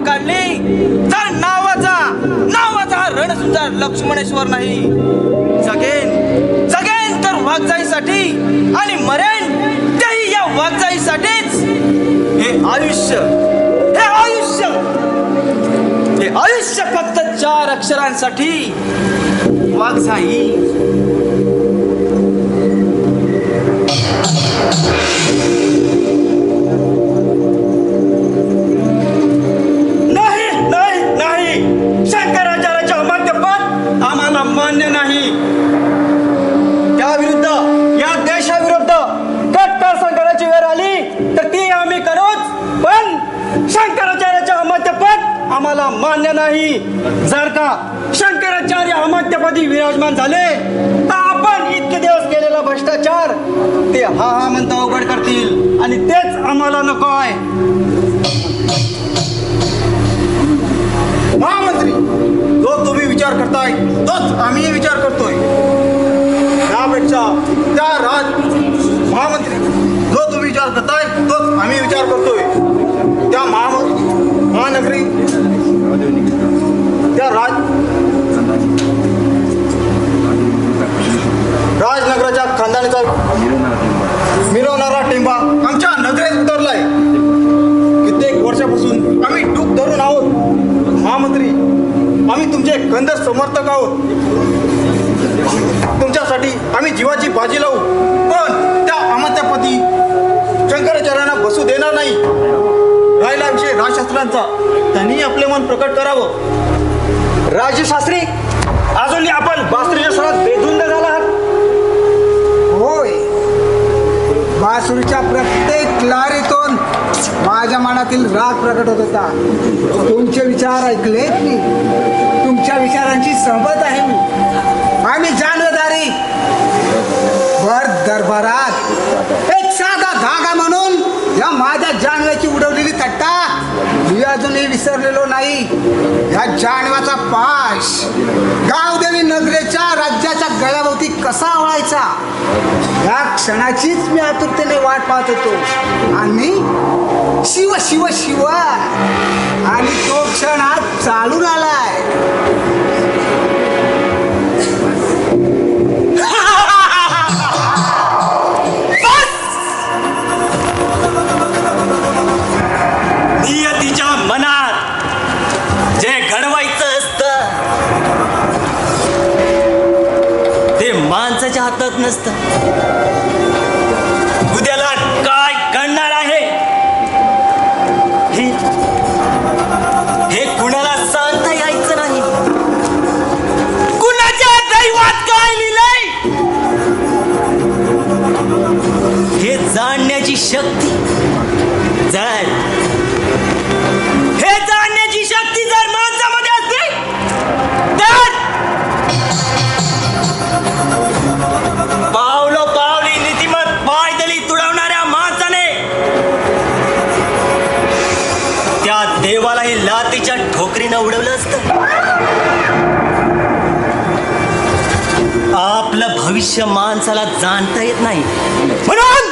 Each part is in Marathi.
काढली तर नावाचा रणसुद्धा लक्ष्मणेश्वर नाही. जगेन तर वाघजाईसाठी आणि मरेन तेही या वाघजाईसाठीच. हे आयुष्य फक्त 4 अक्षरांसाठी. वाघजाई. नाही, शंकराचार्याचे अमात्यपद आम्हाला मान्य नाही. त्याविरुद्ध या देशाविरुद्ध कट्टर संकटाची वेळ आली तर ती आम्ही करूच, पण शंकराचार्याचे अमात्यपद आम्हाला मान्य नाही. जर का शंकराचार्य अमात्यपदी विराजमान झाले तर आपण इतके दिवस केलेला भ्रष्टाचार ते हा म्हणता उघड करतील आणि तेच आम्हाला नको आहे. महामंत्री, जो तुम्ही विचार करताय तोच आम्ही विचार करतोय. त्यापेक्षा महामंत्री, जो तुम्ही विचार करताय तोच आम्ही विचार करतोय. त्या महानगरी त्या राजनगराच्या खानदानीचा मिरवणारा टेंबा आमच्या नजरेत उतरलाय. कित्येक वर्षापासून आम्ही डूब धरून आहोत. महामंत्री, आम्ही तुमचे खंदर समर्थक आहोत. तुमच्यासाठी आम्ही जीवाची बाजी लावू, पण त्या अमात्यापदी शंकराचार्यांना बसू देणार नाही. राहिला विषय राजशास्त्रांचा, त्यांनी आपले मन प्रकट करावं. राजशास्त्री, अजूनही आपण बासरीच्या सणात बेधुंद झाला आहात. होय, बासुरीच्या प्रत्येक लहरीतून माझ्या मनातील राग प्रकट होत होता. तुमचे विचार ऐकलेत मी, तुमच्या विचारांची सहमत आहे मी. आम्ही जानवेदारी भर दरबारात एक साधा धागा म्हणून या माझ्या जानव्याची उडवलेली थट्टा मी अजूनही विसरलेलो नाही. या जानव्याचा पाश गावदेवी नगरेच्या राज्याच्या गळ्याभोवती कसा आवळायचा या क्षणाचीच मी आतुरतेने वाट पाहत होतो. आणि शिव शिव शिव आणि तो क्षण आज चालून आलाय. नियतीच्या मनात जे घडवायचं असतं ते माणसाच्या हातात नसतं. उद्याला काय घडणार आहे हे कुणाला सांगता यायचं नाही. कुणाच्या दैवात काय लिहिलंय हे जाणण्याची शक्ती जर माणसामध्ये असते तर पावली नीतिमत पायदळी तुडवणाऱ्या माणसाने त्या देवालाही लातीच्या ठोकरीनं उडवलं असतं. आपलं भविष्य माणसाला जाणता येत नाही म्हणून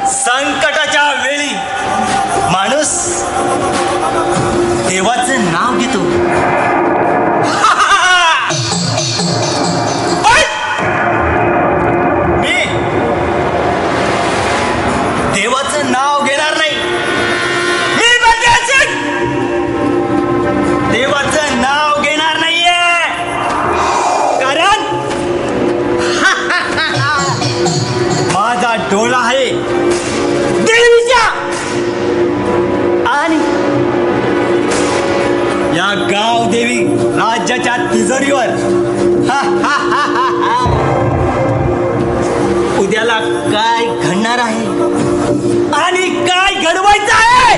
संकटाच्या वेळी माणूस देवाचं नाव घेतो. मी देवाचं नाव घेणार नाही. मी देवाचं नाव घेणार नाहीये, कारण माझा डोळा आहे देवीच्या आणि या गावदेवी राज्याच्या तिजोरीवर. उद्याला काय घडणार आहे आणि काय घडवायचं आहे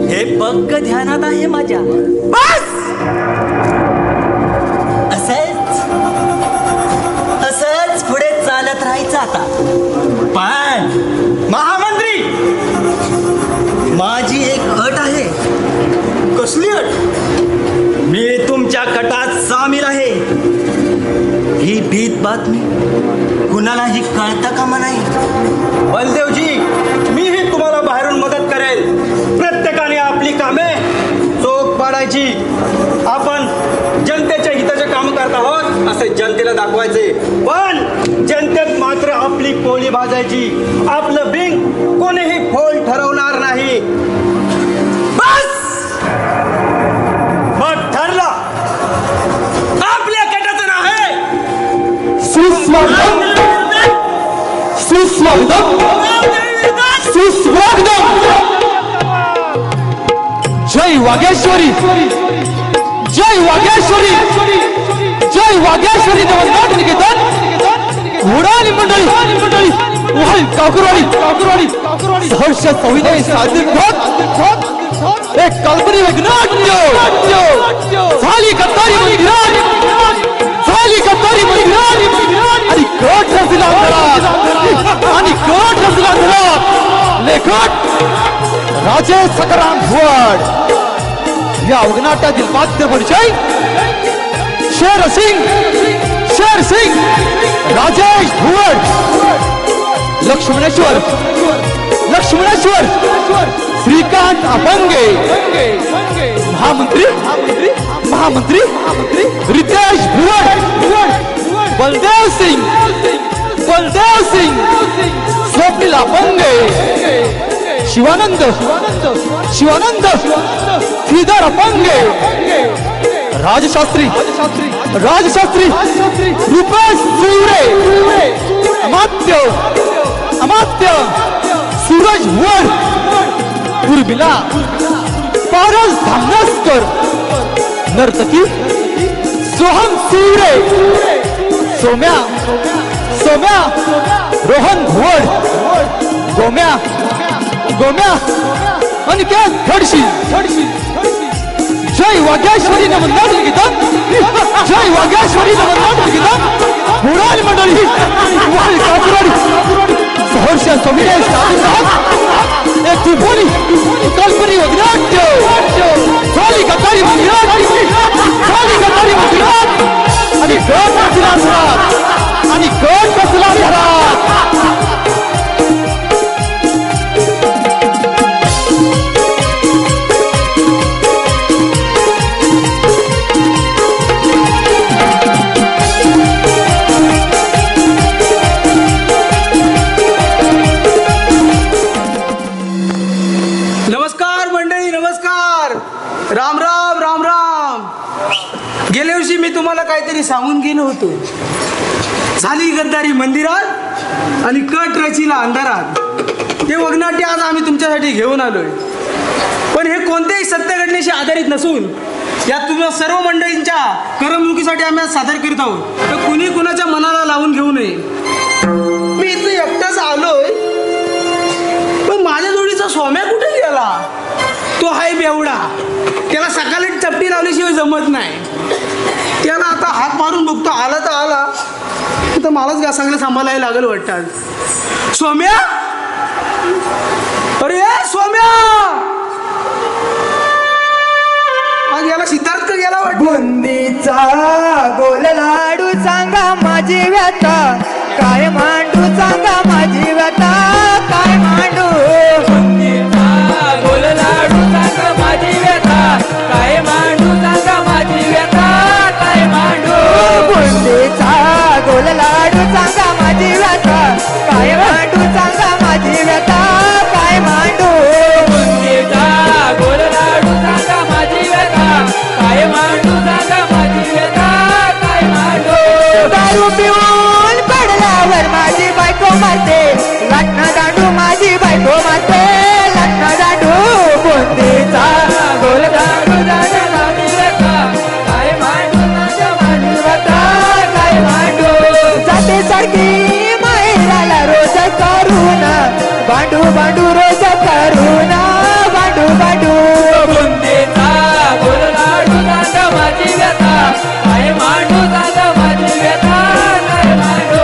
हे पक्क ध्यानात आहे माझ्या. बस असंच पुढे चालत राहायचं आता. पण महामंत्री, माझी एक अट आहे. कसली अट? मी तुमच्या कटात सामील आहे ही भीत बातमी कुणालाही कळतं का नाही? बलदेवजी, मीही तुम्हाला बाहेरून मदत करेल. प्रत्येकाने आपली कामे चोख पाडायची. आपण जनतेच्या हिताचे काम करत आहोत असे जनतेला दाखवायचे, पण जनतेत मात्र आपली पोळी भाजायची. आपलं बिंग कोणीही फोल ठरवणार नाही. बस मग ठरला. आपल्या गटाचं नाव आहे सुस्वागतम सुस्वागतम सुस्वागतम. जय वागेश्वरी, जय वागेश्वरी, जय वागेश्वरी. नवनाथ निकेतन घोडाली मंडळी वाल काकुरवाडी सहर्ष सविनय सादर एक काल्पनिक नाट्य झाली कतारी मंदिरात, झाली कतारी मंदिरात आणि कट रचला अंधारात, आणि कट रचला अंधारात. लेखक राजे सकाराम भुवड. या अवघनाट्यातील पात्र परिचय शेर सिंग, शेर सिंग राजेश भुवड. लक्ष्मणेश्वर, लक्ष्मणेश्वर श्रीकांत अपंगे. महामंत्री, महामंत्री रितेश भुवड. बलदेव सिंग, बलदेव सिंग स्वप्नील अपंगे. शिवानंद, शिवानंद श्रीधर अपंगे. राजशास्त्री, राजशास्त्री रुपेश सुरे. अमात्य, अमात्य सूरज भुवड. उर्मिला पारस धामनसकर. नर्तकी सोहम सुरे. सोम्या, सोम्या रोहन भुवड. गोम्या, गोम्या अनिकेत खडशी. जय वागेश्वरी नवनाथ निकेतन, जय वागेश्वरी नवनाथ निकेतन घोडाली मंडळी वाल काकुरवाडी सहर्ष सविनय सादर एक त्रिभुवनी काल्पनिक नाट्य झाली कतारी मंदिरात, झाली कतारी मंदिरात आणि गट रचला घरात, आणि गट रचला घरात. राम राम राम राम. गेल्या वर्षी मी तुम्हाला काहीतरी सांगून गेलो होतो. झाली गद्दारी मंदिरात आणि कट रचिला अंधारात. ते वगनाट्य आज आम्ही तुमच्यासाठी घेऊन आलोय. पण हे कोणत्याही सत्य घटनेशी आधारित नसून यात तुम्ही सर्व मंडळींच्या करमणुकीसाठी आम्ही आज सादर करीत आहोत. तर कुणी कुणाच्या मनाला लावून घेऊ नये. मी इथं एकटाच आलोय, पण माझ्या जोडीचा सोम्या कुठे गेला? तो हाय बेवडा. त्याला सकाळी चपटी लावल्याशिवाय जमत नाही. त्याला आता हात मारून बघतो, आला तर आला, तर मलाच घासांगलं सांभाळायला लागेल वाटतात. सोम्या, अरे सोम्या, आज याला सिद्धार्थ का गेला वाटत. बुंदीचा गोल लाडू सांगा माझी व्यथा, काय मांडू सांगा माझी व्यथा, काय मांडू. बुंदीचा गोल लाडू सांगा माझी व्यथा, काय मांडू सांगा माझी व्यथा, काय मांडू. बुंदीचा गोल लाडू सांगा माझी व्यथा, काय मांडू सांगा माझी व्यथा, काय मांडू. बुंदीचा गोल लाडू सांगा माझी व्यथा, काय मांडू सांगा माझी व्यथा, काय मांडू. दारू पिऊन पडल्यावर माझी बायको मारते, लग्न दांडू माझी बायको मारते, लग्न दांडू. बुंदीचा गोल लाडू सांगा माझी व्यथा, काय मांडू सांगा माझी व्यथा, काय मांडू. जाते सारखी माहेराला रोज करून, बांडू बांडू रोज करून, बांडू बांडू. बुंदीचा गोल लाडू सांगा माझी व्यथा, काय मांडू सांगा माझी व्यथा, काय मांडू.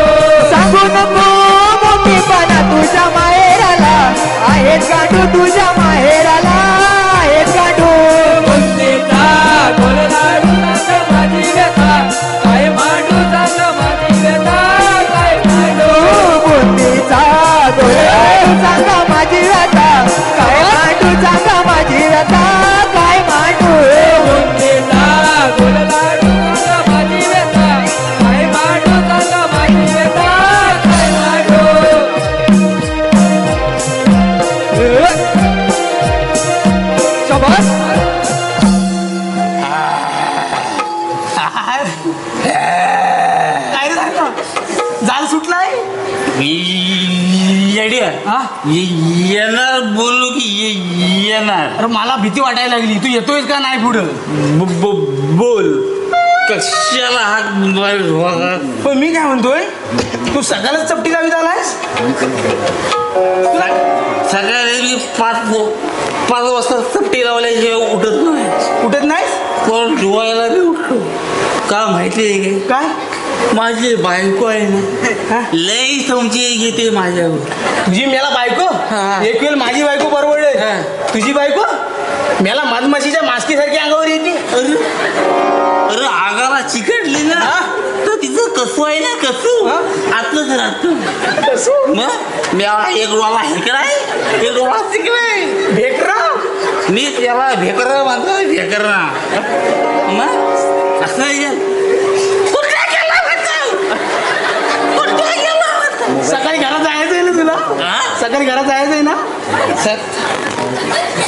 सांगू नको मोठीपणा तुझ्या माहेराला, आहेत गांडू तुझ्या माहेराला, आहेत गांडू. बुंदीचा गोल लाडू सांगा माझी व्यथा, काय मांडू सांगा माझी व्यथा, काय मांडू. जाल सुटलाय येड्या हा? येणार बोलू की येणार अरे मला भीती वाटायला लागली तू येतोय का नाही पुढं बोल कशाला हाक पण मी काय म्हणतोय तू सकाळच चपटी गावी झालायस सकाळी 5 वाजता चपटी लावल्याशिवाय उठत नाही उठत नाहीस पण धुवायला बी उठतो का माहिती आहे काय माझी बायको आहे ना हा? लई तुमची घेते माझ्यावर तुझी मेला बायको हा. एक वेळ माझी बायको परवडे हा. तुझी बायको मेला मधमाशीच्या मास्कीसारखी अंगावर येते अरे आगाला चिकटली ना हा? तर तिचं कसं आहे ना कसं हा? आतलंच राहतं मग मी एक डोळा हेकडा आहे एक डोळा तिकडे आहे भेकरा मी त्याला भेकर म्हणतो भेकर मग असं आहे कुठं गेला म्हणतो? कुठं गेला म्हणतो? सकाळी घरात जायचंय ना तुला हा? सकाळी घरात जायचंय ना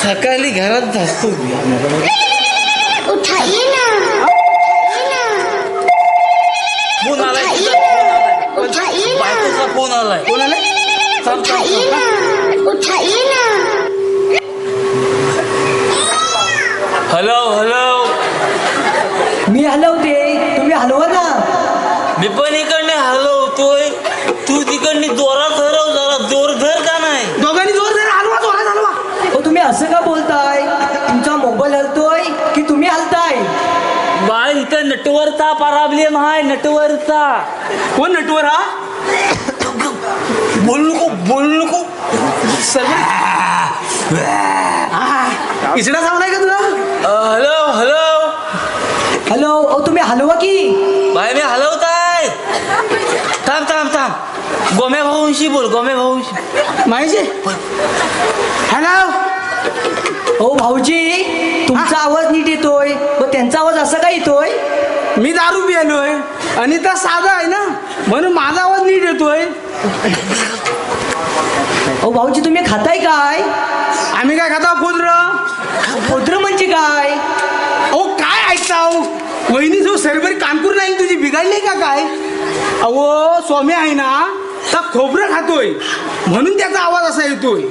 सकाळी घरात जातो उठाइए ना फोन आलाय उठाइए ना बायकोचा फोन आलाय कोणाला उठाइए ना उठाइए ना हॅलो हॅलो मी हलवते तुम्ही हलवा ना मी पण इकडने हलवतोय तू तिकडनी जोरात हरव जरा जोर धर का नाही दोघांनी जोर जरा हलवा जोरात हलवा हो तुम्ही असं का बोलताय तुमचा मोबाईल हलतोय की तुम्ही हलताय बाय इथं नेटवर्कचा प्रॉब्लेम आहे नेटवर्कचा कोण नटवर हा बोलू नको इसडा सावलाय का तुला हॅलो हॅलो हॅलो अहो तुम्ही हलवा की बाय मी हलवताय थांब गोम्या भाऊंशी बोल गोम्या भाऊंशी माहिती हॅलो हो भाऊजी तुमचा आवाज नीट येतोय पण त्यांचा आवाज असा का येतोय मी दारू पियालोय आणि त्या साधा आहे ना म्हणून माझा आवाज नीट येतोय अहो भाऊजी तुम्ही खाताय काय आम्ही काय खाता खोद्र खोद्र म्हणजे काय अहो काय ऐकताव वहिनी जो सरबरी कानपूर नाही तुझी बिघडली का काय अहो स्वामी आहे ना तर खोबरं खातोय म्हणून त्याचा आवाज असा येतोय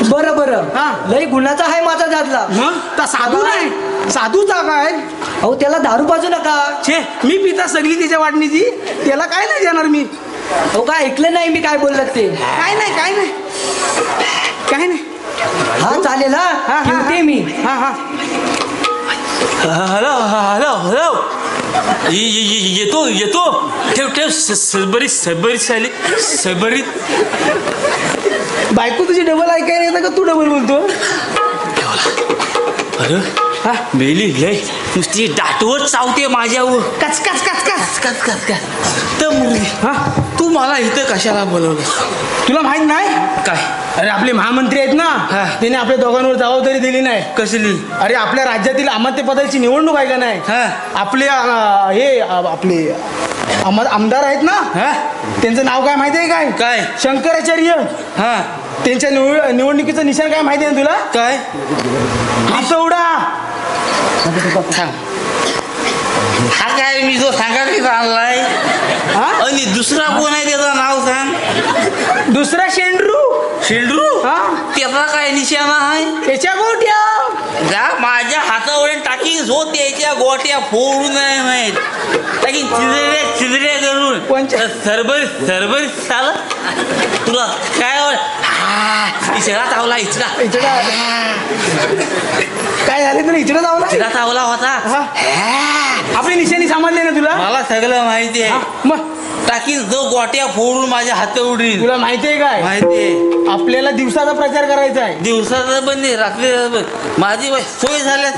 बरं बरं हा. लय गुन्हाचा आहे माझा दादला मग तर साधू नाही साधूचा काय अहो त्याला दारू पाजू नका छे मी पिता सगळी त्याच्या वाटणीची त्याला काय नाही देणार मी अहो काय ऐकलं नाही मी काय बोललात ते काय नाही काय नाही काय नाही हा चालेल हा, हा हा, ठेवते मी हा हा हॅलो हॅलो हॅलो येतो ठेव सबरी बायको तुझी डबल ऐकायला येतं का तू डबल बोलतो अरे हा बेली लय नुसती दाटवर चावते माझ्यावर कच कच कच कच कच तर मुलगी हा तू मला इथं कशाला बोलवलं तुला माहित नाही काय अरे आपले महामंत्री आहेत ना हा. त्याने आपल्या दोघांवर जबाबदारी दिली नाही कसली अरे आपल्या राज्यातील अमात्य पदाची निवडणूक आहे का नाही हा. आपले आपले आमदार आहेत ना हा त्यांचं नाव काय माहिती आहे काय काय? शंकराचार्य हा त्यांच्या निवडणुकीचं निशाण काय माहिती आहे ना तुला काय हातवडा थांब हा काय मी जो सांगा की आणलाय हा आणि दुसरा कोण आहे त्याचं नाव सांग दुसरा शेंडरू शेंडरू हा त्याचा काय निशाणा आहे त्याच्या गोट्या जा माझ्या हातावर टाकी जो त्याच्या गोट्या फोडून नाही माहीत टाकीन चिजऱ्या करून कोणच्या? सरबर चाल तुला काय इचडा चावला इचडा काय झाले तुला इकडे जाऊ ना इचडा चावला होता आपली निशाणी समजली ना तुला मला सगळं माहिती हा, आहे मग टाकीन जो गोट्या फोडून माझ्या हात उडीन तुला माहिती आहे काय माहिती आहे आपल्याला दिवसाचा प्रचार करायचा आहे दिवसाचं पण नाही रात्रीचं पण माझी सोय झाल्यास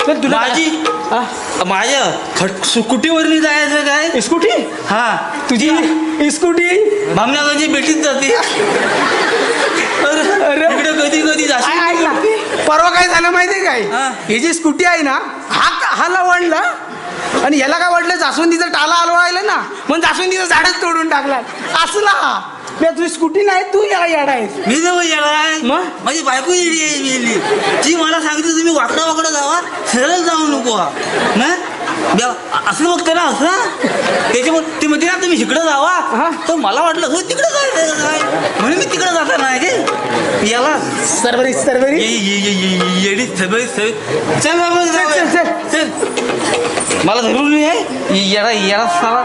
तर तुला माझी हा? माझ्या स्कुटीवरनी जायचं काय स्कूटी हा तुझी स्कूटी भामण्याची भेटीत जाते अरे. इकडे कधी कधी जाशील ऐक ना परवा काय झालं माहितीये काय हा. ही जी स्कूटी आहे ना हा लवणला आणि याला काय वाटलं जास्वंदीचा टाला हलवायला ना मग जास्वंदीचं झाडच तोडून टाकला असला मी तुझी स्कूटी नाही तू याला येडा आहेस मी जवळ येणार मग? माझी बायको येली ती मला सांगते तुम्ही वाकडा जावा सरळ जाऊ नको ना असं बघते ना असं त्याच्यामुळे ते म्हणते ना तुम्ही इकडे जावा तर मला वाटलं हो तिकडे जायचं काय म्हणून मी तिकडे जाता नाही काय याला सरबरी सरबरी येडी चल मला जरूर आहे येडा येडा साला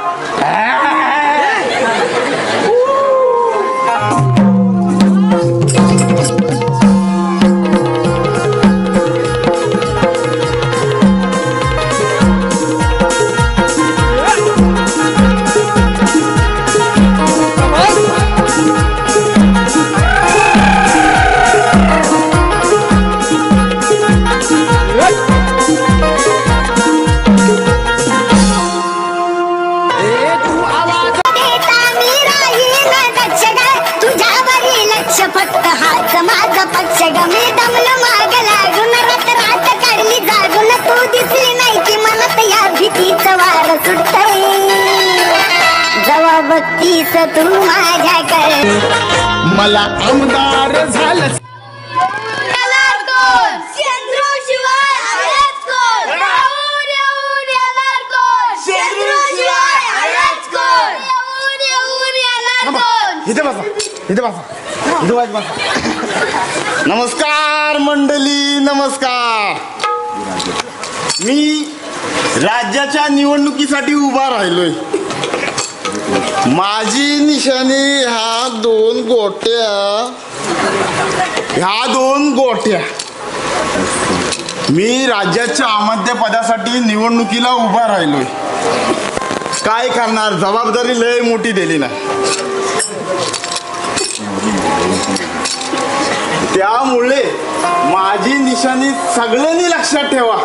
फक्त हाच माझा पक्ष ग मी दमलं माग लागून रात रात काढली जागून तू दिसली नाही की मनात या भीतीचं वार सुटतंय जवा बघतीस तू माझ्याकडे मला आमदार झालं इथे बसा इथे बसा इथे बसा. नमस्कार मंडळी नमस्कार. मी राज्याच्या निवडणुकीसाठी उभा राहिलोय. माझी निशाणी ह्या दोन गोट्या. मी राज्याच्या अमात्य पदासाठी निवडणुकीला उभा राहिलोय. काय करणार जबाबदारी लय मोठी दिली नाही. त्यामुळे माझी निशाणी सगळ्यांनी लक्षात ठेवा.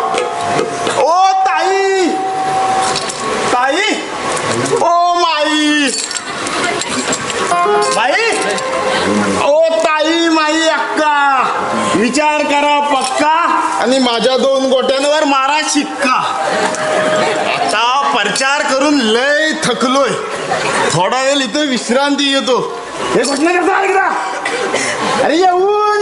ओ ताई ताई ओ माई बाई ओ ताई माई अक्का विचार करा पक्का आणि माझ्या दोन गोट्यांवर मारा शिक्का. आता प्रचार करून लय थकलोय. थोडा वेळ इथे विश्रांती येतो. हे घोषणा करता ऐकता अरे येऊन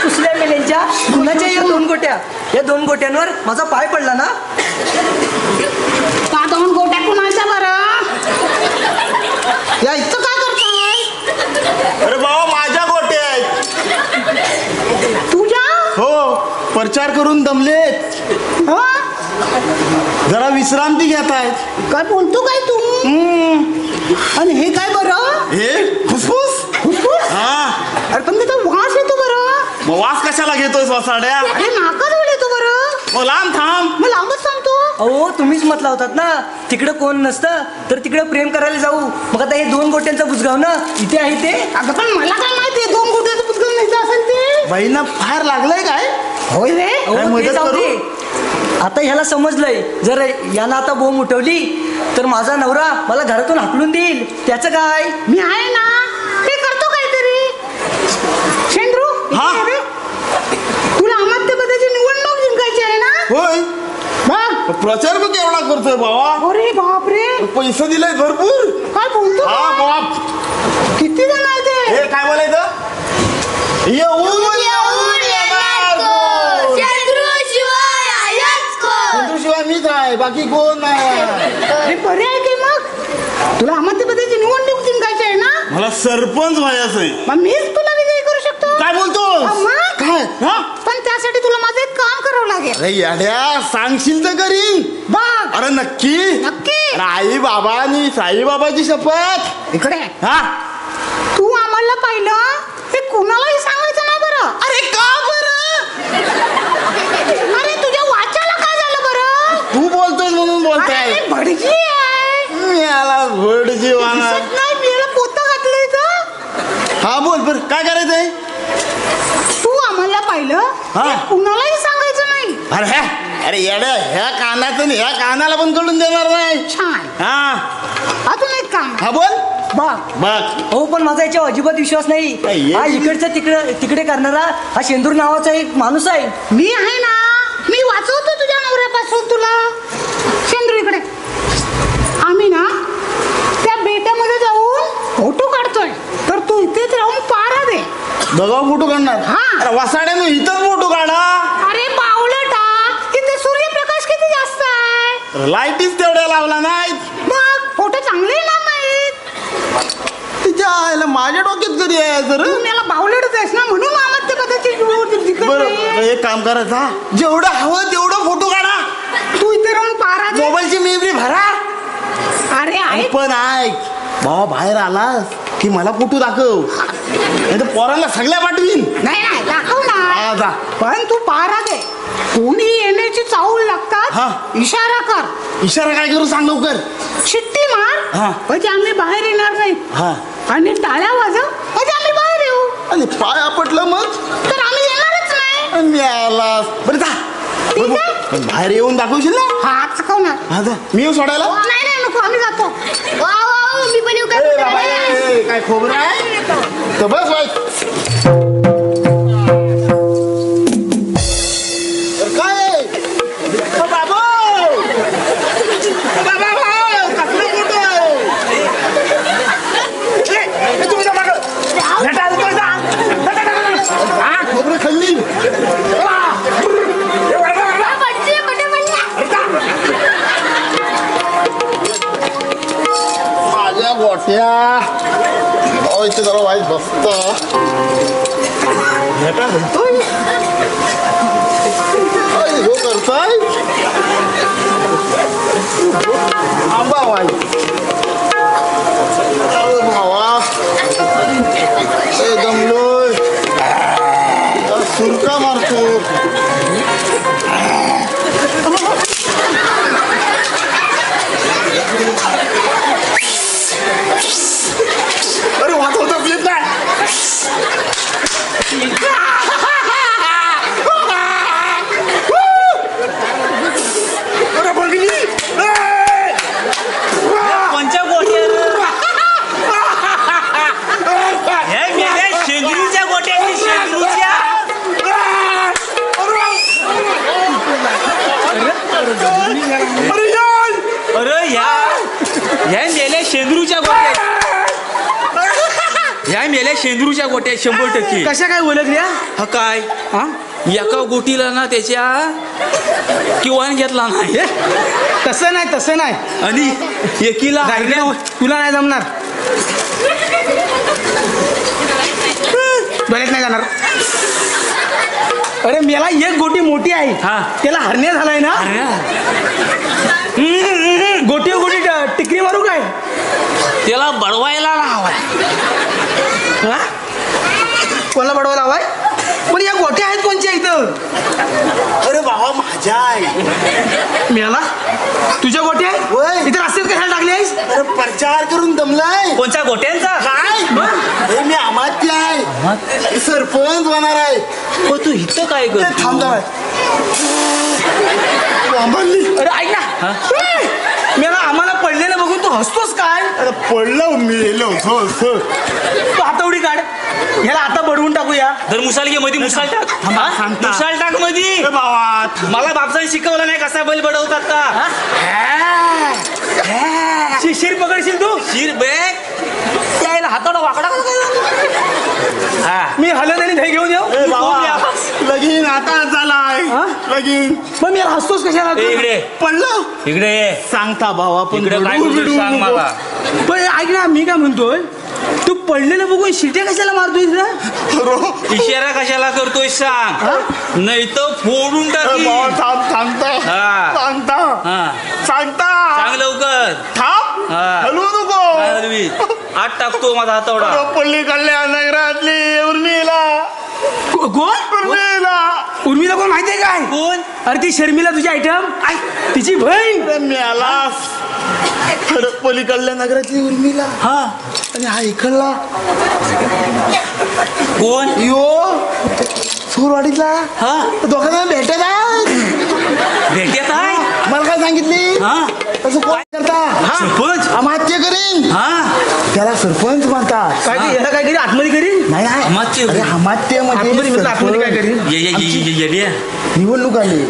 कुसल्या मेल्यांच्या कुणाच्या या दोन गोट्यांवर माझा पाय पडला ना. का दोन गोट्या कुणाच्या बरं या इथं काय करताय? अरे बाबा माझ्या गोट्या आहेत. तुझ्या हो प्रचार करून दमलेत. जरा विश्रांती घेत आहेत. काय बोलतो काय तू? आणि हे काय बरं? हे फुसफुस फुसफुस? हा. अरे पण त्याचा वास येतो बरं. मग वास कशाला घेतोय वसाड्या? अरे नाकाजवळ येतो बरं. मग लांब थांब. मग लांबच सांगतो. अहो तुम्हीच म्हटला होतात ना तिकडे कोण नसतं तर तिकडे प्रेम करायला जाऊ. मग आता हे दोन गोट्यांचा बुजगाव ना इथे आहे ते. अगं पण मला काय माहिती दोन गोट्याचं पुस्तक नाही असेल ते. बाईंना बाहेर लागलंय काय? होय रे. काय मदत करू? आता ह्याला समजलंय जर यानं आता बोंब उठवली तर माझा नवरा मला घरातून हाकलून देईल. त्याचं काय? मी आहे ना ते करतो काहीतरी. शेंद्रू हा. तुला अमात्यपदाची निवडणूक जिंकायची आहे ना? होय. बघ प्रचार मग केवढा करतोय बाबा? अरे बापरे पैसे दिलेत भरपूर. काय बोलतो? हा बाप किती जण आहे ते? हे काय बोलायचं? येऊन आहे, बाकी कोण नाही. अरे बरे आहे की मग तुला अहमदपदाची निवडणूक जिंकायची आहे ना. मला सरपंच व्हायचं आहे. मग मीच तुला विजयी करू शकतो. काय बोलतो मग काय? हा? पण त्यासाठी तुला माझं एक काम करावं लागेल. अरे याड्या सांगशील तर करीन. बघ अरे नक्की नक्की. अरे आई बाबा आणि साईबाबाची शपथ. इकडे हा तू आम्हाला पाहिलं हे कुणालाही सांगायचं ना बरं. अरे का बरं? अरे तुझ्या वाचायला काय झालं बरं. तू बोलतोय म्हणून बोलताय. अरे भडजी आहे. याला भडजी वाहणार. दिसत नाही मी याला पोतं घातलंय इथं. हा बोल बर काय करायचंय. तू आम्हाला पाहिलं हा. हे कुणालाही सांगायचं नाही. अरे येड्या ह्या कानाचं आणि ह्या कानाला पण कळून देणार नाही. छान. हा अजून एक काम हा बोल बघ बघ. हो पण माझा याच्यावर अजिबात विश्वास नाही. काय? हा इकडचं तिकडे करणारा हा शेंदूर नावाचा एक माणूस आहे. मी आहे ना. मी वाचवतो तुझ्या नवऱ्यापासून तुला. चंद्रू इकडे. आम्ही ना त्या बेटामध्ये जाऊन फोटो काढतोय तर तू इथेच राहून पारा दे. बघा फोटो काढणार. हा. अरे वासाड्यानं इथं फोटो काढा. अरे बावळटा इथे सूर्यप्रकाश किती जास्त आहे. लाईटीच तेवढ्या लावला नाहीत. मग फोटो चांगले येणार नाहीत. तिच्या आईला माझ्या डोक्यात कधी आहे जर. तू मला बावळटच आहेस ना म्हणून आम्हाला ते कदाचित बरं एक काम करायचं जेवढं हवं तेवढं फोटो काढा. तू इथे राहून पारा दे. मोबाईलची मेमरी भरा. अरे आणि ऐक पण ऐक बाबा बाहेर आलास की मला फोटो दाखव. नाही तर पोरांना सगळ्या पाठवीन. नाही नाही दाखव ना. हा, जा. पण तू पारा दे. कोणी येण्याची चाहूल हा. लागतात इशारा कर. इशारा काय करू सांग लवकर. शिट्टी मार हा. म्हणजे आम्ही बाहेर येणार नाही. हा आणि टाळ्या वाजव म्हणजे आम्ही बाहेर येऊ. आणि पाय आपटलं मग तर आम्ही येणारच नाही. आणि आलास बरं जा. ठीक आहे. पण बाहेर येऊन दाखवशील ना. हा दाखवणार. हा जा मी येऊ सोडायला. नाही नाही नको आम्ही जातो. वा वा मी पण येऊ ए, बाबा, काय. काय खोबरं आहे तर बस वाईट. काय बाबा खोबरं खाल्ली. माझ्या गोट्या इथे जरा वाईट बसता. हो करताय आंबा वाईट. भावा दमलोय सुरका मारतो. अरे वाचवता येत नाही. अरे बघली कोणच्या गोट्या हे मेल्या शेंदूरच्या गोट्या आहेत, शेंदूरच्या. अरे ह्या मेल्या शेंदूरच्या गोट्या आहेत. ह्या मेल्या शेंदूरच्या गोट्या 100%. कशा काय ओळखल्या. हा काय हा एका गोटीला ना त्याच्या किवान घेतला नाही तसं नाही तसं नाही. आणि एकीला राहिल्या तुला नाही जमणार. बरेच नाही जाणार. अरे मला एक गोटी मोठी आहे. हा. त्याला हरण्या झालाय ना. गोटी गोटी टिकरी मारू काय. त्याला बडवायला हवाय. हा? कोणाला बडवायला हवाय. पण या गोट्या आहेत कोणच्या इथं. अरे बाबा माझ्या आहे. मिळाला तुझ्या गोट्या होय. आहेत इथे रस्त्यात कशाला टाकली आहेस. अरे प्रचार करून दमलाय. कोणत्या गोट्यांचा काय हे मी अमात्य आहे. सरपंच होणार आहे. हो तू इथं काय ए, थांब कर थांबली. अरे ऐक ना. मला आम्हाला पडलेलं बघून तू हसतोस काय. अरे पडलं मेलो तू हातवडी काढ. ह्याला आता बडवून टाकूया. तर मुसाल घे मध्ये मुसाल टाक. थांबा, सांगता. मुसाल टाक मध्ये. बाबा मला बापसाने शिकवलं नाही कसा बैल बडवतात का. शिशीर पकडशील तू. शिर बॅग त्याला हाताला वाकडा मी हलत आणि दही घेऊन येऊ. ए बाबा लगीन आता झालाय. हा? लगीन मग मी हसतोस कशाला ए, इकडे पडलं इकडे ये. सांगता भावा पण इकडे काय रडू बोलतोय बिडू सांग नको. मला. पण ऐक ना मी काय म्हणतोय तू पडलेलं बघून शिट्या कशाला मारतोय ना इशारा कशाला करतोय सांग नाही तर फोडून टाकी भावा थांबता हा. सांगता हा सांगता सांग लवकर थांब हा. हलवू नको काय हलवी? आत टाकतो माझा हातवडा पल्ली कल्ल्या नगरातली उर्मिला उर्मिला उर्मिला कोण माहितीये काय कोण अरे ती शर्मिला तुझी आयटम तिची बहीण मेलास पलीकडल्या नगरातली उर्मिला हा आणि हा इकडला कोण यो सुरवाडीतला हा दोघांना भेटत आहे भेटत आहे मला काय सांगितली हा तसं कोण करता सरपंच अमात्य करीन हा त्याला सरपंच म्हणतात काय ते याला काय करी आतमध्ये करीन नाही नाही अमात्य अरे अमात्य आतमध्ये म्हणजे आतमध्ये काय करीन ये निवडणूक आली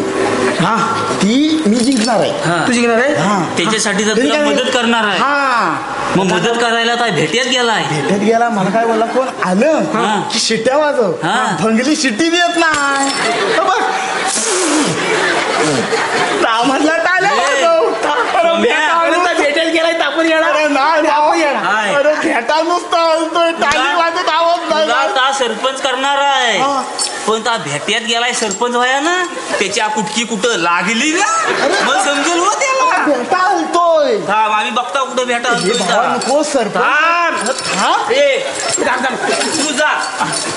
हा ती मी जिंकणार आहे हा तुझी घेणार आहे हा त्याच्यासाठी तर तरी तुला काय? मदत करणार आहे हा मग मदत करायला काय भेटत गेलाय भेटत गेला मला काय बोलला कोण आलं हा. की शिट्ट्या वाजव हा. भंगली शिट्टी देत नाही हो बघ. तामदला टाळ्या ए, वाजव. अरे सोम्या. भेटा भेटेल गेलाय तापून येणार अरे नाही हाय. अरे भेटा नुसतं हलतोय टाळी वाजत आवाज तुला नाही ता सरपंच करणार आहे हा. पण ता भेट्यात गेलाय सरपंच व्हाया ना त्याच्या कुटकी कुठं लागली ना मग समजेल हो त्याला भेटा हलतोय थांब आम्ही बघता कुठं भेटा हे हलतोय भावा का. नको सरपंच थांब हा? तू जा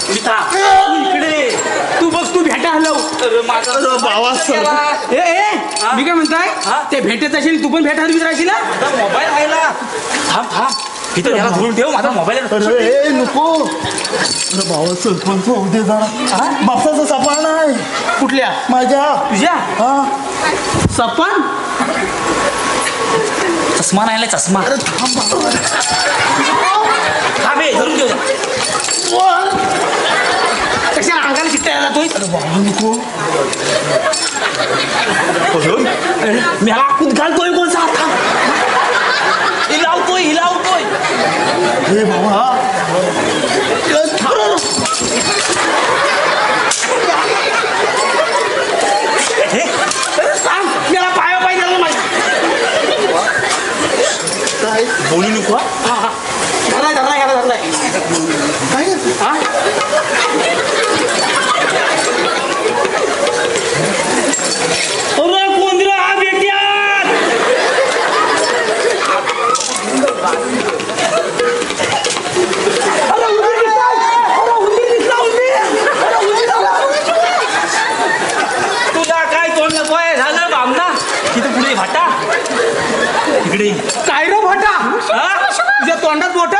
मी थांब तू इकडे तू बघ तू भेटा हलव अरे माझा अरे भावा सरपंच ए हा? मी काय म्हणताय हा? ते भेटत असेल तू पण भेट हलवीत राहशील ना मोबाईल राहिला थांब थांब इथं त्याला धरून ठेव माझा मोबाईल अरे ए नको अरे भावा सरपंच होऊ दे जरा बापसाचा सपाळ नाही कुठल्या माझ्या तुझ्या हा सपन चष्मा नाही आला चष्मा अरे थांब बाबा. थांब हे, धरून ठेव कशा अंगाला शिट्ट्या जातोय भावा नको मी हा कुद घालतोय कोणचा आता हिलावतोय हे भावा सांग मला पाया पाहिजे माझ्या काय बोलू नको हा. धरलाय काय हा अरे कोंदरा हा भेट्यात तुला काय तोंड नकोय झालं बामना तिथं पुढे भाटा इकडे काय रे भाटा हा? तुझ्या तोंडात मोठा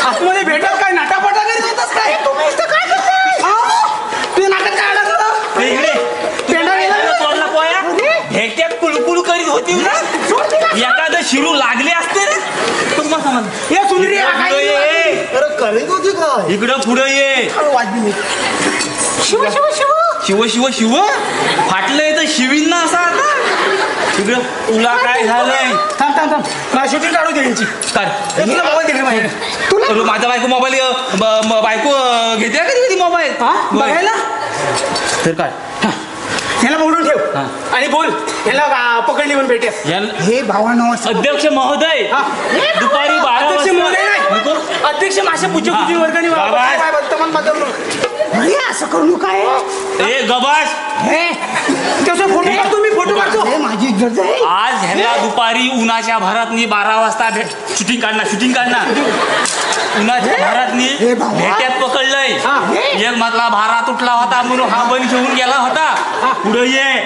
आतमध्ये भेटत काय नाटापाटा करीत होतास काय तुम्ही इथं काय करताय तुझं नाटक काय अडकलं ते इकडे पेंडा गेला तोंड नकोय भेट्यात कुळकुळ करीत होती ना एखादं शिरू लागले असते रे पण मग समज हे सुंदरी पुढं ये अरे करेल होती काय इकडं पुढं ये शिव शिव शिव शिव शिव शिव फाटलंय तर शिवीन ना असा आता इकडं तुला काय झालंय थांब मला शूटिंग काढू दे यांची काय तुला मोबाईल दिले माझ्याकडे अरे माझा बायको मोबाईल बायको घेते का कधी मोबाईल हा बघायला तर काय ह्याला पकडून ठेव हा. आणि बोल ह्याला पकडली पण भेटे हे भावानो अध्यक्ष महोदय हा. दुपारी 12 अध्यक्ष वाजता महोदय नाही. नको. अध्यक्ष मासे पूजा हा. पूजी वर्गणी बाबा. अरे असं करू नका ए गबास त्याचा फोटो काढतो मी फोटो काढतो हे माझी इज्जत आहे आज ह्याला दुपारी उन्हाच्या भरातनी 12 वाजता शूटिंग काढणार उन्हाच्या भरातनी हे बाबा. भेट्यात पकडलंय हा. एक मधला भारा तुटला होता म्हणून हा बन घेऊन गेला होता पुढे ये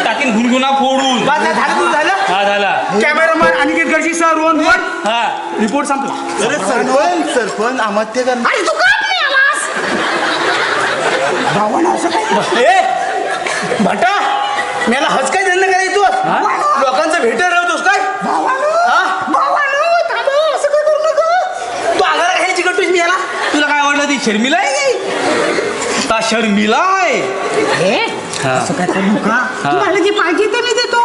टाकीन गुणगुणा फोडून बस, झालं तुझं झालं हा झाला कॅमेरामॅन अनिकेत गडशी सर रोहन हा रिपोर्ट संपला अरे सरपंच अमात्य करणार अरे तू का नाही आलास भावानो असं काय ए भटा मला हज काय धंदा करायचं तू लोकांचं भेटायला राहतोस काय हा? असं काय करू नका तू आगारा खायची कटूस मी याला तुला काय आवडलं ती शर्मिला आहे ता शर्मिला आहे हे असं काय करू नका तुम्हाला जे पाहिजे ते मी देतो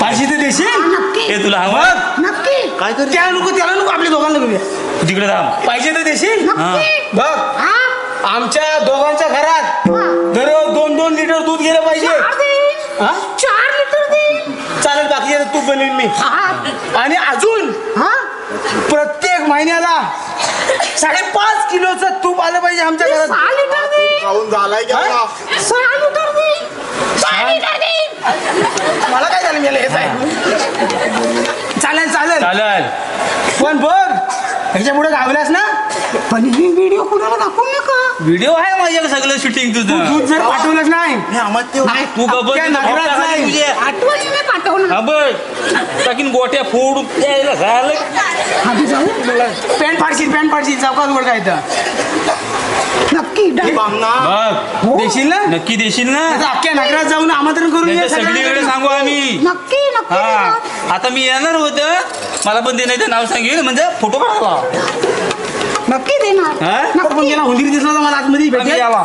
पाचशे ते देशील नक्की हे तुला हवं नक्की काय कर त्याला नको आपल्या दोघांना करूया तिकडे थांब पाहिजे तर देशील नक्की बघ हा आमच्या दोघांच्या घरात दररोज 2-2 लिटर दूध गेलं पाहिजे. हा? 4 लिटर दे. चालेल, बाकी तूप बनवीन मी. आणि अजून प्रत्येक महिन्याला 5.5 किलोचं तूप आलं पाहिजे आमच्या घरात. 6 लिटर दे. खाऊन झालाय का? 6 लिटर दे. 6 लिटर दे. मला काय झालं, मला हेच आहे. चालेल चालेल चालेल. पण बघ ह्याच्यापुढे गावल्यास ना, पण ही व्हिडिओ कुणाला दाखवू नका. व्हिडिओ आहे माझ्याकडे सगळं शूटिंग तुझं. दूध जर पाठवलंच नाही नाही, तू गप्प अख्ख्या नगरात जाईल. आठवणीने पाठवलं. हा बघ टाकीन गोट्या फोडून द्यायला झालं. आधी जाऊ. पॅन्ट फाडशील चौकात उघड काय तर नक्की बघ देशील ना. नक्की देशील ना. आता अख्ख्या नगरात जाऊन आमंत्रण करून नाही ये तर सगळीकडे सांगू आम्ही. नक्की नक्की हा देणार. आता मी येणार होतं, मला पण देण्याचं नाव सांगेल म्हणजे फोटो काढावा. नक्की देणार. हा? पण गेला हुंदीर दिसला तर मला आतमध्ये आम्ही भेटेल. यावा.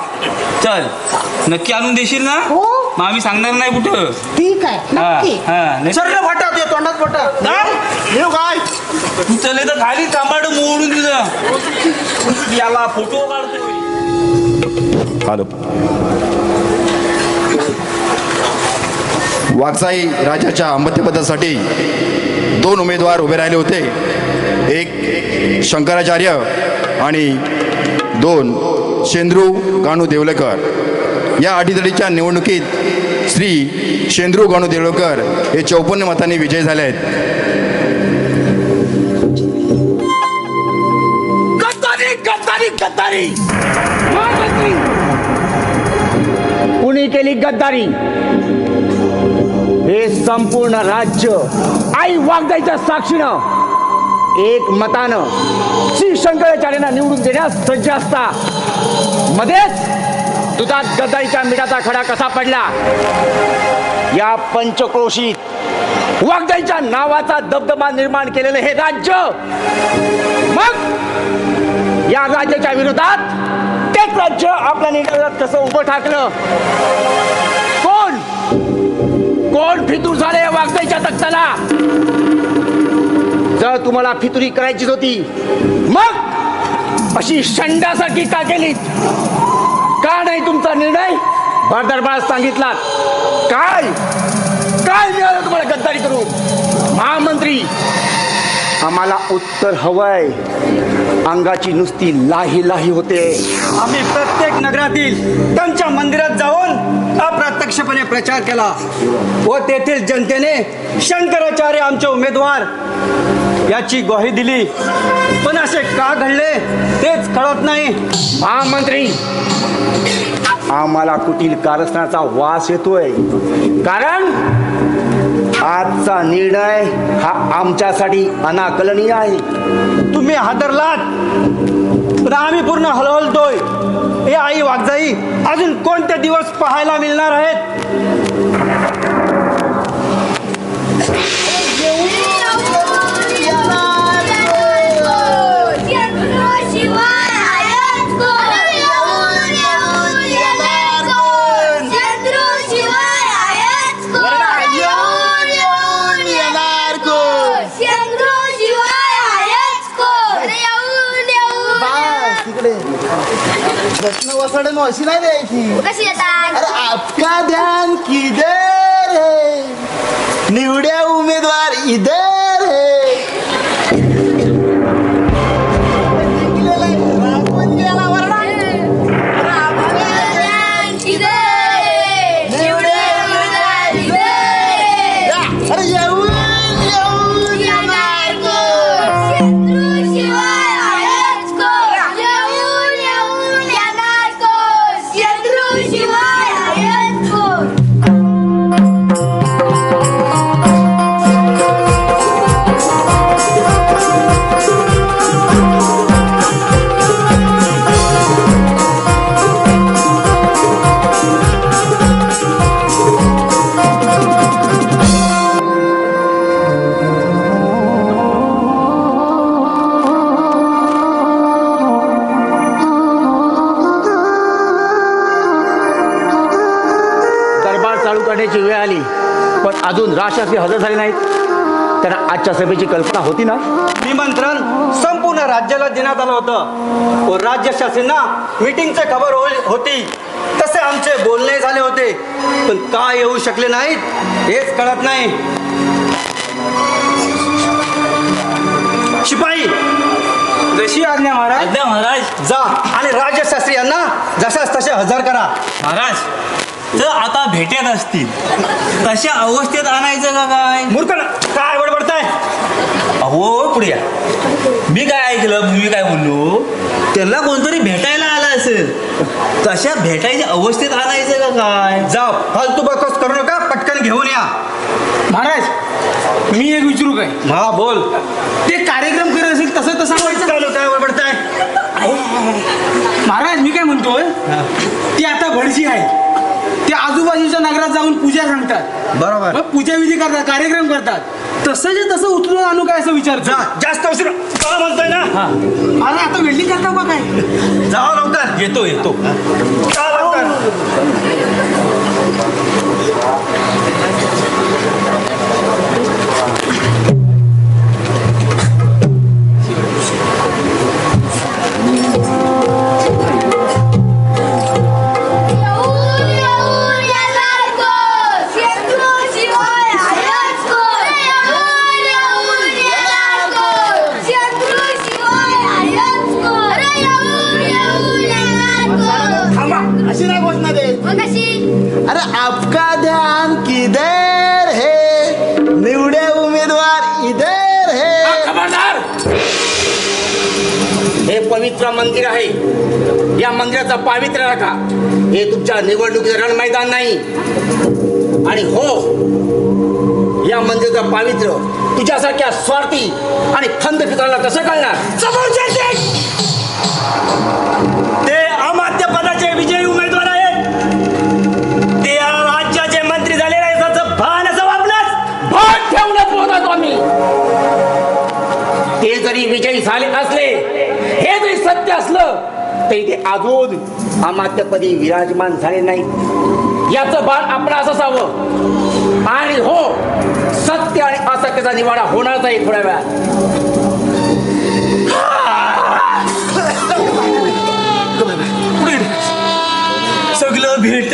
चल नक्की आणून देशील ना. हो. मग आम्ही सांगणार नाही कुठं. ठीक आहे हा नक्की. हा नाही सर्व फटा ते तोंडात फटा. येऊ काय तू चले तर खाली तांबाड मोडून तुझं याला फोटो काढतो. हॅलो. वाकसाई राज्याच्या अहमदपदासाठी 2 उमेदवार उभे राहिले होते. एक शंकराचार्य आणि 2 शेंद्रू गाणू देवलेकर. या अटीतटीच्या निवडणुकीत श्री शेंद्रू गाणू देवलेकर हे 54 मतांनी विजयी झाले आहेत. गद्दारी कुणी केली गद्दारी? हे संपूर्ण राज्य आई वागदाईच्या साक्षीनं 1 मतानं श्री शंकराचार्यांना निवडून देण्यास सज्ज असता मध्येच दुधात गद्दारीच्या मिठाचा खडा कसा पडला? या पंचक्रोशीत वागदाईच्या नावाचा दबदबा निर्माण केलेलं हे राज्य, मग या राज्याच्या विरोधात तेच राज्य आपल्या निर्णयात कसं उभं ठाकलं? कोण फितूर झाले या वागदाईच्या तख्ताला? जर तुम्हाला फितुरी करायचीच होती मग अशी शंडासारखी का केलीत? का नाही तुमचा निर्णय भरदरबार सांगितला? काय मिळालं तुम्हाला गद्दारी करून? महामंत्री, आम्हाला उत्तर हवंय. अंगाची नुसती लाही होते. आम्ही प्रत्येक नगरातील त्यांच्या मंदिरात जाऊन अप्रत्यक्षपणे प्रचार केला व तेथील जनतेने शंकराचार्य आमचे उमेदवार याची ग्वाही दिली. पण असे का घडले तेच कळत नाही. महामंत्री, आम्हाला कुटील कारस्थानाचा वास येतोय, कारण आजचा निर्णय हा आमच्यासाठी अनाकलनीय आहे. तुम्ही हादरलात पण आम्ही पूर्ण हलहलतोय. हे आई वागजाई अजून कोणते दिवस पाहायला मिळणार आहेत? प्रश्न वसडन अशी नाही द्यायची. कशी येतात? अरे आपका ध्यान किधर है, निवड्या उमेदवार इधर है. अरे येऊन येणार दरबार चालू करण्याची वेळ आली, पण अजून राजशास्त्री हजर झाले नाहीत. त्यांना आजच्या सभेची कल्पना होती ना? निमंत्रण संपूर्ण राज्याला देण्यात आलं होतं व राज्य शासनाला मीटिंगची खबर होती. तसे आमचे बोलणे झाले होते, पण काय येऊ शकले नाहीत हेच कळत नाही. शिपाई, जशी आज्ञा महाराज. आज्ञा महाराज. जा आणि राज्यशास्त्री यांना जशास तसे हजर करा. महाराज, तर आता भेटत असतील तशा अवस्थेत आणायचं का काय? मूर्ख ना, काय बडबडताय? अहो पुढे या. मी काय ऐकलं, मी काय बोललो, त्यांना कोणतरी भेटायला आलं असेल, तशा भेटायच्या अवस्थेत आणायचं का काय? जा, फालतू बकवास करू नका, पटकन घेऊन या. महाराज, मी एक विचारू काय? हा बोल. ते कार्यक्रम करत असेल तसं तसं व्हायचं. चालू काय बडबडताय? महाराज, मी काय म्हणतोय, ती आता भटजी आहे, ते आजूबाजूच्या नगरात जाऊन पूजा सांगतात, बरोबर. मग पूजा विधी करतात, कार्यक्रम करतात. तसं तसं उचलून आणू काय असं विचार. जा, जास्त उशीर का म्हणतोय ना? महाराज, आता वेल्डिंग करता का काय? जाओ लवकर. येतो येतो. जा लवकर. अरे आपका ध्यान किधर है, निवडे उमेदवार इधर है. खबरदार! हे पवित्र मंदिर आहे, या मंदिराचा पावित्र्य राखा. हे तुमच्या निवडणुकीचं रणमैदान नाही. आणि हो, या मंदिराचं पावित्र्य तुझ्यासारख्या स्वार्थी आणि खंद फित्राला कसं कळणार? ते अमात्य पदाचे विजयी उमेदवार आहेत. ते या राज्याचे मंत्री झालेले आहेत, याचं भान असं आपलंच. भान ठेवूनच बोलतो आम्ही. ते जरी विजयी झाले असले, हे जरी सत्य असलं, तरी ते अजून अमात्यपदी विराजमान झाले नाही. याचं भान आपण असं असावं. आणि हो, सत्य आणि असत्याचा निवाडा होणारच आहे थोड्या वेळात. सगळं भेट,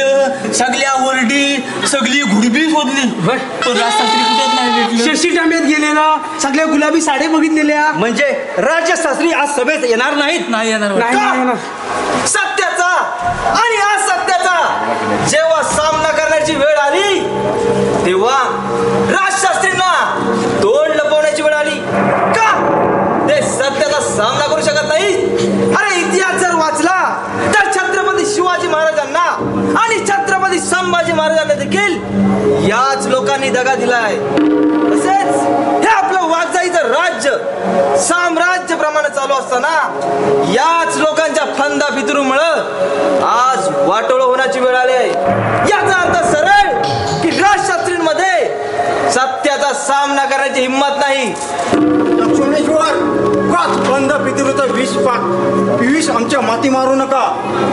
सगळ्या वर्डी, सगळी घुडबी शोधली, पण राजशास्त्री कुठेच नाही भेटले. शशी टांब्यात गेलेला, सगळ्या गुलाबी साड्या बघितलेल्या. म्हणजे राज्यशास्त्री आज सभेत येणार नाहीत. नाही येणार. सत्याचा आणि असत्याचा जेव्हा सामना करण्याची वेळ आली, तेव्हा राजशास्त्रींना तोंड लपवण्याची वेळ आली. का ते सत्याचा सामना करू शकत नाही? अरे इतिहास जर वाचला तर छत्रपती शिवाजी महाराजांना आणि छत्रपती संभाजी महाराजांना देखील याच लोकांनी दगा दिलाय. तसेच हे आपलं वाघजाईचं राज्य साम्राज्य प्रमाणे चालू असताना याच लोकांच्या फंदा फितरूमुळं आज वाटोळ होण्याची वेळ आली आहे. याचा अर्थ सरळ की राजशास्त्रींमध्ये सत्याचा सामना करण्याची हिंमत नाही. लक्ष्मणेश्वर, बंद पितृचं विष आमच्या माती मारू नका.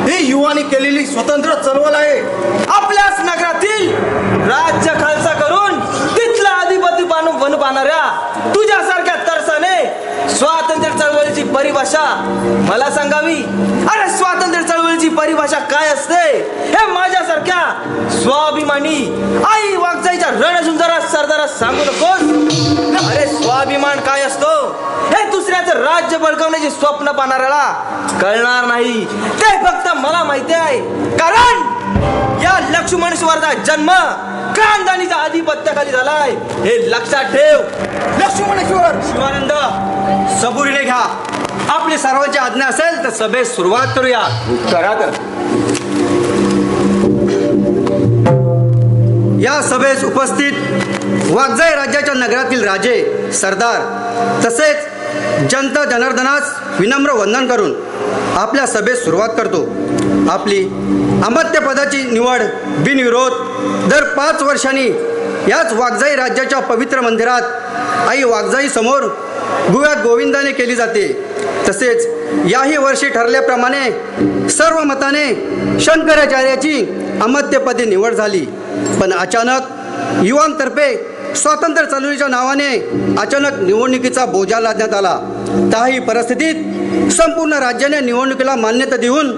ही युवानी केलेली स्वतंत्र चळवळ आहे. आपल्याच नगरातील राज्य खालसा करून तिथला अधिपती बनू पाहणाऱ्या तुझ्यासारख्या तरसाने स्वातंत्र्य चळवळीची परिभाषा मला सांगावी. अरे स्वातंत्र्य चळवळीची परिभाषा काय असते हे माझ्यासारख्या स्वाभिमानी आई वाघजाईच्या रणझुंजारा सरदारात सांगू नकोस. अरे स्वाभिमान काय असतो हे दुसऱ्याचं राज्य बळकावण्याचे स्वप्न पाहणाऱ्याला कळणार नाही. ते फक्त मला माहिती आहे, कारण या लक्ष्मणेश्वराचा जन्म खानदानीच्या आधिपत्याखाली झालाय. हे लक्षात ठेव. लक्ष्मणेश्वर, शिवानंद, सबुरीने घ्या. आपली सर्वांची आज्ञा असेल तर सभेस सुरुवात करूया. करा तर. या सभेस उपस्थित वाघजाई राज्याच्या नगरातील राजे, सरदार तसेच जनता जनार्दनास विनम्र वंदन करून आपल्या सभेस सुरुवात करतो. आपली अमात्य पदाची निवड बिनविरोध दर 5 वर्षांनी याच वाघजाई राज्याच्या पवित्र मंदिरात आई वाघजाई समोर गुव्या गोविंदाने केली जाते. तसेच याही वर्षी ठरल्याप्रमाणे सर्व मताने शंकराचार्याची अमात्यपदी निवड झाली. पण अचानक युवांतर्फे स्वातंत्र्य चळवळीच्या नावाने अचानक निवडणुकीचा बोजा लादण्यात आला. त्याही परिस्थितीत संपूर्ण राज्याने निवडणुकीला मान्यता देऊन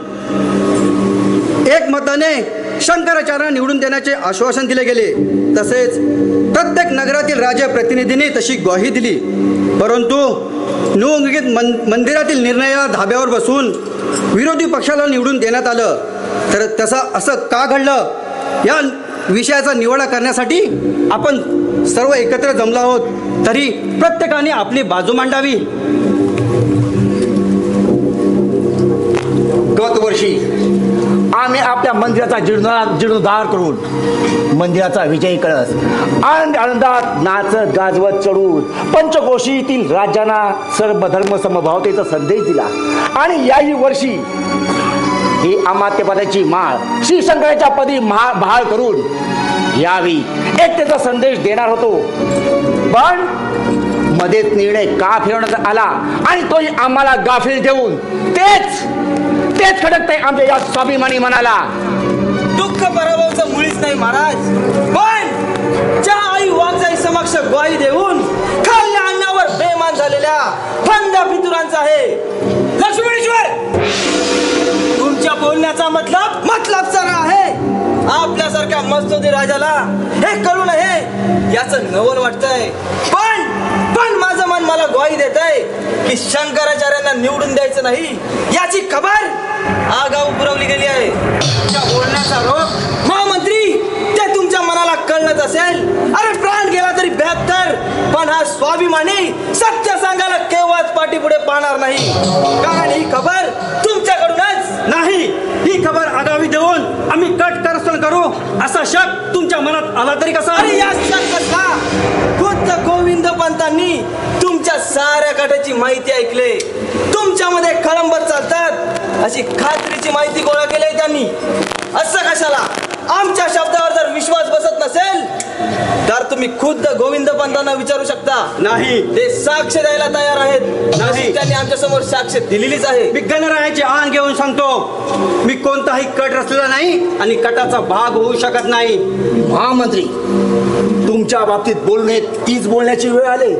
एकमताने शंकराचार्यांना निवडून देण्याचे आश्वासन दिले गेले. तसेच प्रत्येक नगरातील राजप्रतिनिधींनी तशी ग्वाही दिली. परंतु निवडणुकीत मंदिरातील निर्णयाला धाब्यावर बसून विरोधी पक्षाला निवडून देण्यात आलं. तर असं का घडलं या विषयाचा निवाडा करण्यासाठी आपण सर्व एकत्र जमलो आहोत. तरी प्रत्येकाने आपली बाजू मांडावी. गत वर्षी आम्ही आपल्या मंदिराचा जीर्णोद्धार करून मंदिराचा विजयी कळस आनंदात नाचत गाजवत चढून पंचक्रोशीतील राज्यांना सर्व धर्म समभावतेचा संदेश दिला. आणि याही वर्षी ही अमात्यपदाची माळ श्री शंकराच्या पदी बहाल करून यावी एकतेचा संदेश देणार होतो. पण मध्येच निर्णय का फिरवण्यात आला आणि तोही आम्हाला गाफील देऊन तेच खडकतंय आमच्या या स्वाभिमानी मनाला. दुःख पराभवाचं मुळीच नाही महाराज, पण ज्या आई वाघजाई समक्ष ग्वाही देऊन खाल्ल्या अन्नावर बेमान झालेल्या फंदा पितुरांचा आहे. लक्ष्मणेश्वर, तुमच्या बोलण्याचा मतलब सारा आहे. आपल्यासारख्या मस्तोदी राजाला हे कळू नये याचं नवल वाटतंय. पण माझं मन मला ग्वाही देत आहे की शंकराचार्यांना निवडून द्यायचं नाही याची खबर आगाऊ पुरवली गेली आहे. त्या बोलण्याचा रोग महामंत्री ते तुमच्या मनाला कळलंच असेल. अरे प्राण गेला तरी 72, पण हा स्वाभिमानी सत्य सांगायला केव्हाच पाठी पुढे पाहणार नाही. कारण ही खबर तुमच्याकडूनच नाही. ही खबर आगावी देऊन आम्ही कटकारस्थान करू असा शक तुमच्या मनात आला तरी कसा? अरे या शक कसा? खुद्द गोविंद पंतांनी तुमच्या साऱ्या कटाची माहिती ऐकले. तुमच्यामध्ये खळंबर चालतात अशी खात्रीची माहिती गोळा केली त्यांनी. असं कशाला? आमच्या शब्दावर जर विश्वास बसत नसेल तर तुम्ही खुद्द गोविंद पंतांना विचारू शकता. नाही, ते साक्ष द्यायला तयार आहेत. नाही, त्यांनी आमच्या समोर साक्ष दिलेलीच आहे. मी गणरायाची आण घेऊन सांगतो, मी कोणताही कट रचलेला नाही आणि कटाचा भाग होऊ शकत नाही. महामंत्री, तुमच्या बाबतीत बोलणे तीच बोलण्याची वेळ आली.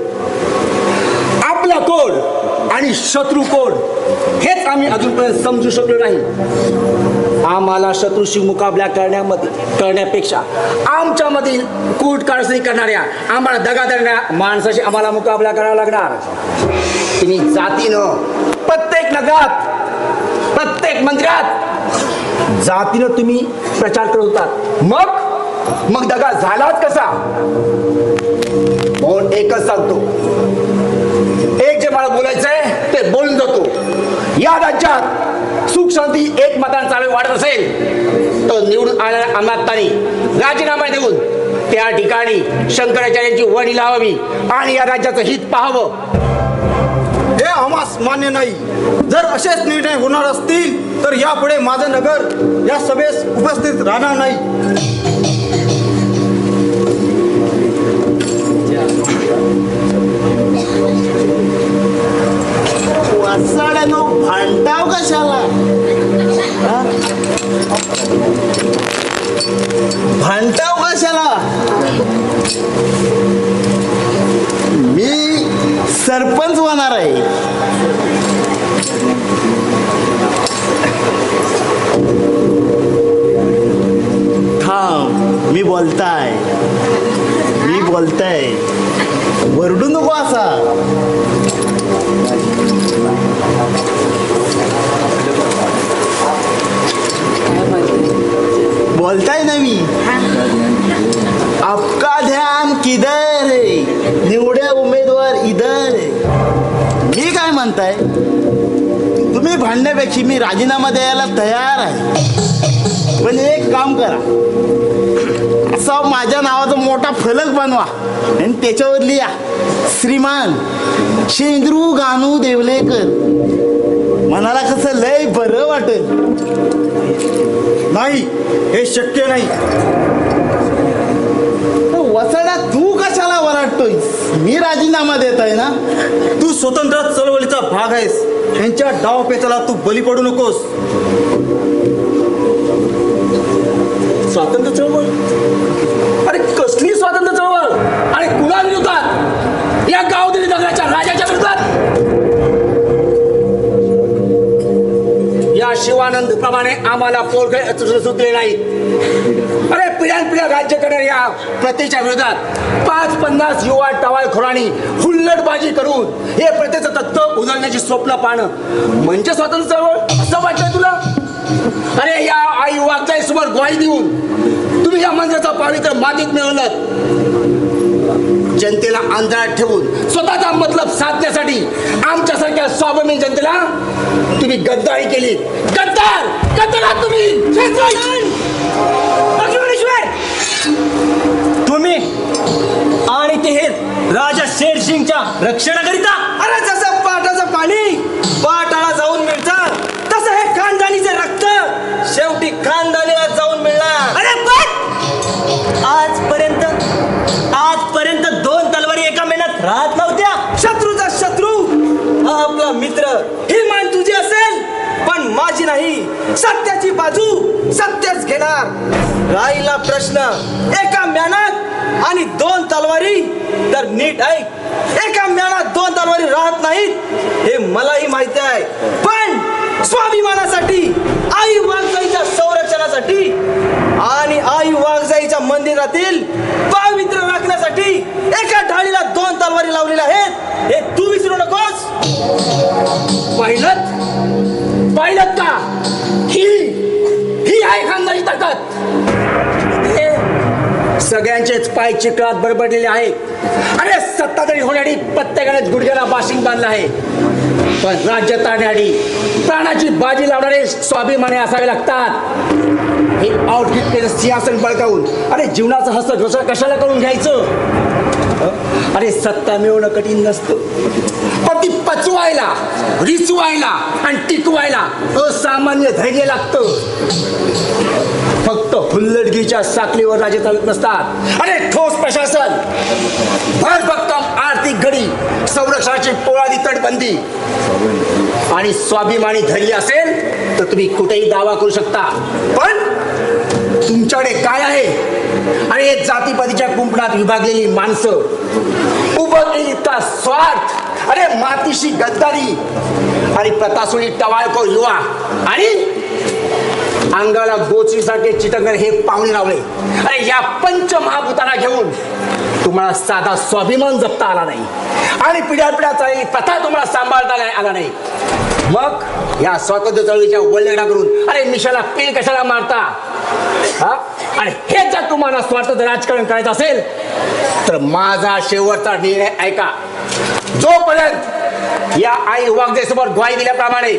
आपला कोड आणि शत्रू कोड हेच आम्ही अजूनपर्यंत समजू शकलो नाही. आम्हाला शत्रूशी मुकाबला करण्यापेक्षा आमच्यामधील कूट काळसणी करणाऱ्या आम्हाला दगा देणाऱ्या माणसाशी आम्हाला मुकाबला करावा लागणार. तुम्ही जातीनं प्रत्येक नगरात प्रत्येक मंदिरात जातीनं तुम्ही प्रचार करत होतात. मग दगा झालाच कसा? म्हणून एकच सांगतो, एक जे मला बोलायचंय ते बोलून जातो. या राज्यात सुख शांती एक मताने चालू वाढत असेल तर निवडून आलेल्या आमदारांनी राजीनामा देऊन त्या ठिकाणी शंकराचार्यांची वणी लावावी आणि या राज्याचं हित पाहावं. हे आम्हास मान्य नाही. जर असेच निर्णय होणार असतील तर यापुढे माझं नगर या सभेस उपस्थित राहणार नाही. वासाड्यानो भांडाव कशाला? भांडाव कशाला? मी सरपंच होणार आहे. थांब, मी बोलताय वरडू नको असा. बोलताय ना मी. आपका ध्यान किधर है? निवड्या उमेदवार इधर है. मी काय म्हणताय, तुम्ही भांडण्यापेक्षा मी राजीनामा द्यायला तयार आहे. पण एक काम करा, असा माझ्या नावाचा मोठा फलक बनवा आणि त्याच्यावर लिहा श्रीमान शेंद्रू गानू देवलेकर. मनाला कसं लय बरं वाटेल. नाही, हे शक्य नाही. वसडा तू कशाला वराटतोय? मी राजीनामा देत आहे ना. तू स्वतंत्र चळवळीचा भाग आहेस. यांच्या डावपेचाला तू बली पडू नकोस. स्वातंत्र्य चळवळ? अरे कसली स्वातंत्र्य चळवळ? आणि स्वाभिमाने आम्हाला पोरखे सुचले नाहीत. अरे पिढ्यानपिढ्या राज्य करणाऱ्या प्रथेच्या विरोधात 5-50 युवा टवाळखोरांनी हुल्लडबाजी करून हे प्रथेचं तत्व उधळण्याची स्वप्न पाहणं म्हणजे स्वातंत्र्य चळवळ असं वाटतंय तुला? अरे या आई वागताय समोर ग्वाही देऊन तुम्ही या मंदिराचा पावित्र्य मातीत मिळवलं. जनतेला अंधारात ठेवून स्वतःचा मतलब साधण्यासाठी आमच्यासारख्या स्वाभिमानी जनतेला तुम्ही गद्दारी केली. गद्दार गद्दार तुम्ही. तुम्ही आणि ते हे राजा शेरसिंगच्या रक्षणाकरिता. अरे जसं पाटाचं पाणी पाटाला जाऊन मिळतं तसं हे खानदानीचे रक्त शेवटी खानदानीला जाऊन मिळणार. अरे पण आजपर्यंत 2 तलवारी एका महिन्यात राहत नव्हत्या. शत्रूचा शत्रू हा आपला मित्र. ही मान तुझी असेल पण माझी नाही. सत्याची बाजू सत्यच घेणार. राहिला प्रश्न एका म्यानात आणि 2 तलवारी, तर नीट ऐक, एका म्यानात 2 तलवारी राहत नाहीत हे मलाही माहिती आहे. पण स्वाभिमानासाठी, आई वाघजाईच्या संरक्षणासाठी आणि आई वाघजाईच्या मंदिरातील पावित्र्य राखण्यासाठी एका ढाळीला 2 तलवारी लावलेल्या आहेत हे तू विसरू नकोस. पाहिलं का? ही आहे खानदानी ताकद. सगळ्यांचेच पाय चिखलात बडबडलेले आहेत. अरे सत्ताधारी होण्यासाठी प्रत्येकाने गुडघ्याला बाशिंग बांधलं आहे. पण राज्य तारण्यासाठी प्राणाची बाजी लावणारे स्वाभिमानी असावे लागतात. हे आउटफिट केलं सिंहासन बळकावून अरे जीवनाचं हस्त कशाला करून घ्यायचं? अरे सत्ता मिळवणं कठीण नसतं, पण ती पचवायला, रिचवायला आणि टिकवायला असामान्य धैर्य लागतं. फक्त हुल्लडगीच्या साखलीवर राज्य चालत नसतात. अरे ठोस प्रशासन, भरभक्कम आर्थिक घडी, संरक्षणाची पोळादी तटबंदी आणि स्वाभिमानी धैर्य असेल तर तुम्ही कुठेही दावा करू शकता. पण तुमच्याकडे काय आहे? आणि हे जातीपातीच्या कुंपणात विभागलेली माणसं, उभं केली का स्वार्थ, अरे मातीशी गद्दारी आणि प्रतासुरी टवाळखोर युवा आणि अंगाला गोचरीसारखे चिटकणारे हे पाहुणे लावले. अरे या पंचमहाभूतांना घेऊन तुम्हाला साधा स्वाभिमान जपता आला नाही आणि पिढ्या चाललेली प्रथा तुम्हाला सांभाळता आला नाही. मग या स्वातंत्र्य चळवळीच्या वल्लेडा करून अरे मिशाला पील कशाला मारता? आणि हे जर तुम्हाला स्वार्थाचं राजकारण करायचं असेल तर माझा शेवटचा निर्णय ऐका. जोपर्यंत या आई वाघजाईसमोर ग्वाही दिल्याप्रमाणे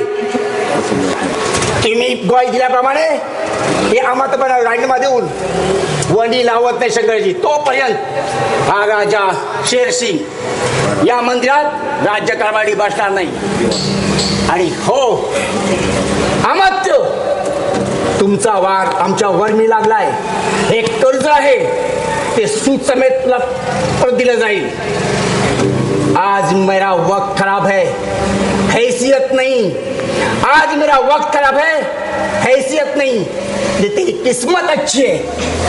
तुम्ही ग्वाही दिल्याप्रमाणे हे अमतपणा राजीनामा देऊन वंडी लावत नाही शंकरजी, तोपर्यंत हा राजा शेरसिंग या मंदिरात राज्य कारभारी बसणार नाही. आणि हो अमात्य, तुमचा वार आमच्या वर्मी लागलाय. हे कर्ज आहे ते सूद समेत तुला परत दिलं जाईल. आज मेरा वक्त खराब है, हैसियत नहीं. आज मेरा वक्त खराब है, हैसियत नहीं. तेरी किस्मत अच्छी है,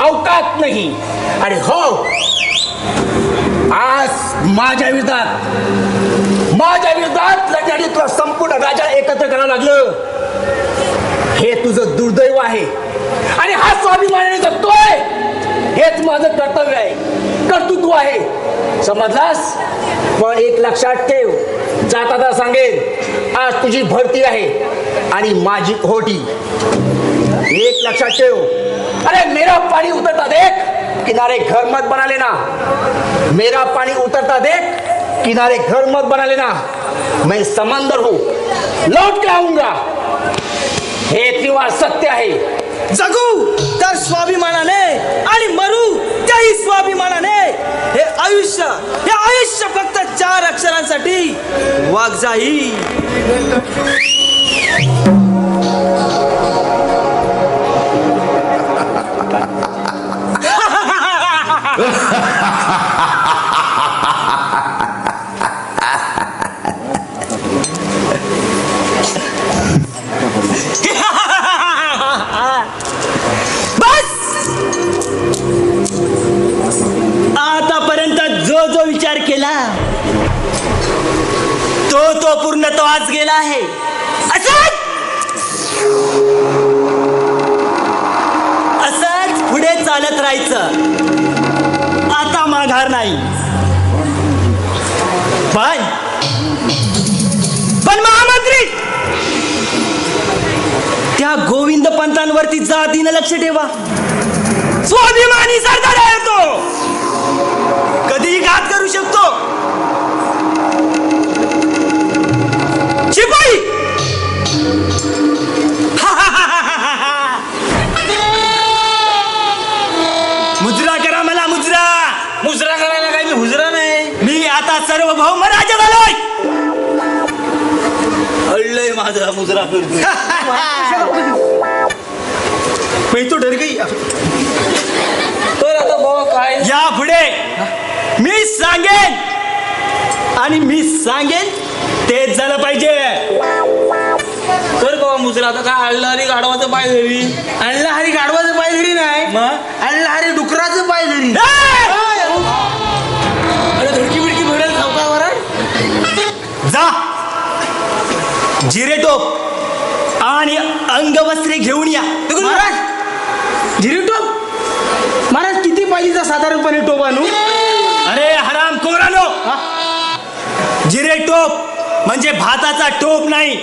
औकात नहीं. अरे हो, आज माझ्या विरोधात लढण्यासाठी तुला संपूर्ण राजा एकत्र करावं लागलं. हे तुझं दुर्दैव आहे आणि हा स्वाभिमानाने जगतोय. हेच माझं कर्तव्य आहे, कर्तृत्व आहे, समजलास? पण एक लक्षात ठेव, जाता सांगेन, आज तुझी भरती आहे आणि माझी होटी. एक लक्षात ठेव. अरे मेरा पानी उतरता देख, किनारे घर मत बना लेना. मेरा पानी उतरता देख, किनारे घर मत बना लेना. मैं समंदर हूं, लौट के आऊंगा. हे त्रिवार सत्य आहे. जगू तर स्वाभिमानाने आणि मरू त्याही स्वाभिमानाने. हे आयुष्य फक्त 4 अक्षरांसाठी वाघजाई. आतापर्यंत जो विचार केला तो पूर्णत्वास गेला आहे. असं चालत राहायचं, आता माघार नाही. पण महामंत्री, त्या गोविंद पंतांवरती जातीनं लक्ष ठेवा. स्वाभिमानी सरदार आहे तो, कधीही घात करू शकतो. शिपाई, मुजरा करा मला, मुजरा. मुजरा करायला काय मी हुजरा नाही. मी आता सार्वभौम राजा झालोय. अडलंय माझा मुजरा फिरतोय. मी तो डर गई. तर आता बाबा काय या पुढे मी सांगेन आणि मी सांगेन तेच झालं पाहिजे. कर बाबा मुजरा. आता काय अडला हरी गाढवाचं पाय धरी. अल्ला हरी गाढवाचं पाय धरी नाही, मग अल्ला हरी डुकराचं पाय धरी. अरे धडकी बिडकी भरेल सावकावर. जा, जिरे टोप आणि अंगवस्त्रे घेऊन या. महाराज, जिरी टोप? महाराज किती पाहिजेचा साधारणपणे टोप आणू? अरे हराम कोरानो, जिरे टोप म्हणजे भाताचा टोप नाही.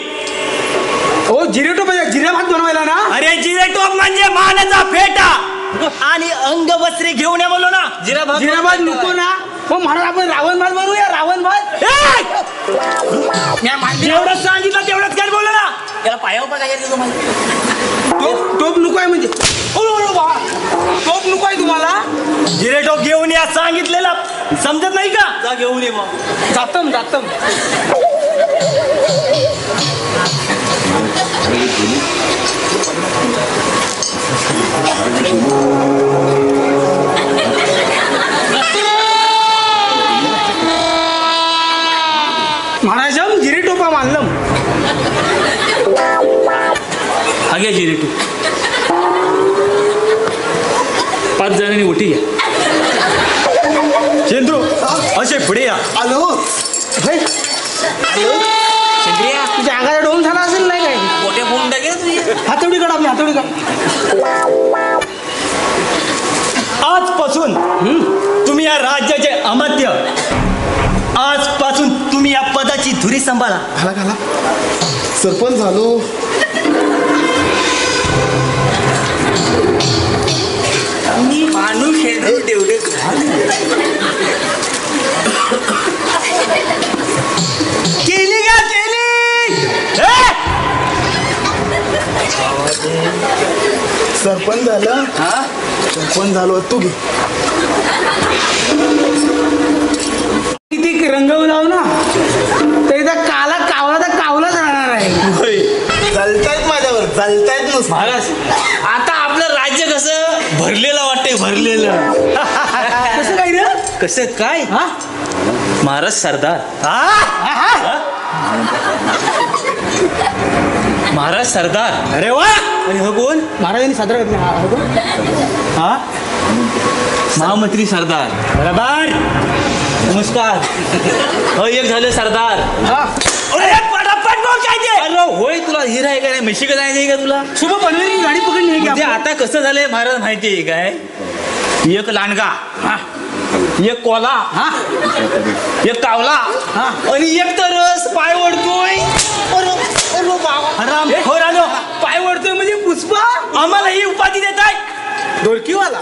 ओ जिरे टोप जिरे भात बनवायला ना? अरे जिरे टोप म्हणजे मानाचा फेटा. आणि अंगवस्त्रे घेऊन या बोलो ना. जिरा भात नको ना? हो महाराज, आपण रावण भात बनवूया. रावण भात. जेवढं सांगितलं तेवढंच काय बोल ना. त्याला पायावर पण काय तुम्हाला? टोप नको आहे म्हणजे? टोप नको आहे तुम्हाला? जिरे टोप घेऊन या सांगितलेला समजत नाही का? जा घेऊन ये मग. जातम. महाराजम जिरे टोपा मानलम. हा घ्या जिरे तू. 5 जणांनी उठी घ्या. चेंद्रू असे पुढे या. आलो. चंद्रिया तुझ्या अंगाला डोम झाला असेल नाही काय? मोठ्या फोन टाकेल तुझी. हातोडी काढ आपली, हातोडी काढ. आजपासून तुम्ही या राज्याचे अमात्य. आजपासून तुम्ही या पदाची धुरी सांभाळा. घाला सरपंच झालो. मी माणूस शेंद्रू तेवढे केली का केली? सरपंच झालं. सरपंच झालो तू घे. किती रंगवून लावू ना तरी त्या कावला तर कावलाच राहणार आहे. चालतायत माझ्यावर, चालतायत नुसतं. महाराज, आता आपलं राज्य कसं भरलेलं वाटतंय, भरलेलं. कसं काय रे? कसं काय? हा? महाराज सरदार. महाराज सरदार. अरे वा. आणि हो कोण? महाराजांनी सादर करतले. हा महामंत्री सरदार. बरोबर. नमस्कार. हो एक झालं सरदार. अरे पटापट बोल काय ते. अरे होय, तुला हिरा आहे का नाही? म्हशी का नाही का तुला? शुभ पनवेली गाडी पकडली आहे की म्हणजे आपण? आता कसं झालंय महाराज माहिती आहे काय? एक लांडगा, एक कोला, एक कावला आणि एक तरस पाय ओढतोय. हराम खोरानो, पाय वळतोय म्हणजे पुष्पा आम्हाला ही उपाधी देत आहे. डोळकीवाला.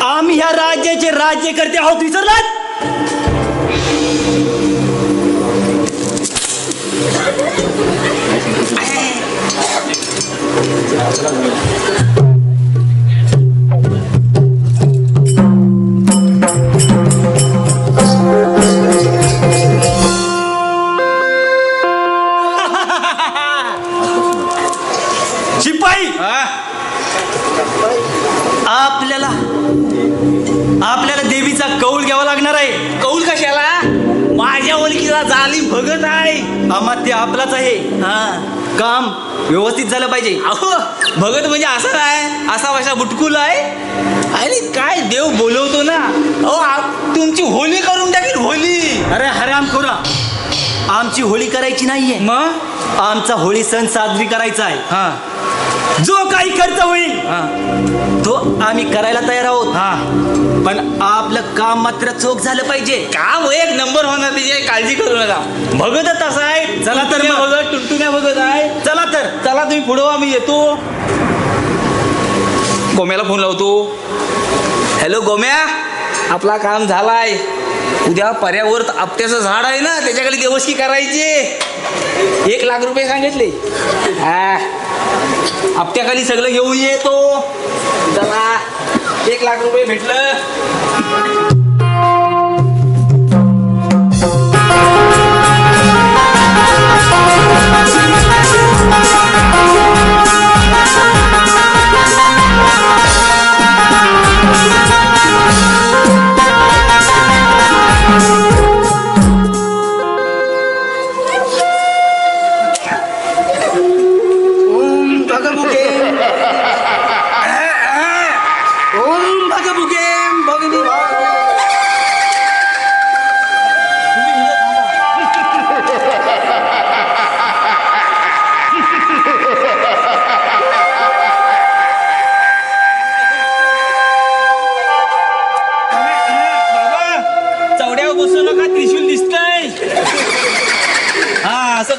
आम्ही ह्या राज्याचे राज्यकर्ते आहोत, विसरलात? शिपाई, आपल्याला देवीचा कौल घ्यावा लागणार आहे. कौल कशाला? माझ्या ओळखीचा जाली भगत आहे. अमात्य आपलाच आहे. काम व्यवस्थित झालं पाहिजे. अहो भगत म्हणजे असं काय? असा वसा बुटकुल आहे. अरे काय देव बोलवतो ना. अहो तुमची होली करून टाकेल, होली. अरे हराम खोरा, आमची होळी करायची नाहीये, मग आमचा होळी सण साजरी करायचा आहे. हा जो काही खर्च होईल तो आम्ही करायला तयार आहोत. पण आपलं काम मात्र चोख झालं पाहिजे. काम एक नंबर होणार त्याची काळजी करू नका. भगत तसा आहे. चला तर मग. भगत टुनटुन्या भगत आहे. चला तर. चला तुम्ही पुढं व्हा, मी येतो. गोम्याला फोन लावतो. हॅलो गोम्या, आपला काम झालाय. उद्या पर्यावर आपट्याचं झाड आहे ना, त्याच्याकडे देवस्की करायची. 1 लाख रुपये सांगितले. हा, हप्त्याखाली सगळं घेऊन येतो. चला, 1 लाख रुपये भेटलं.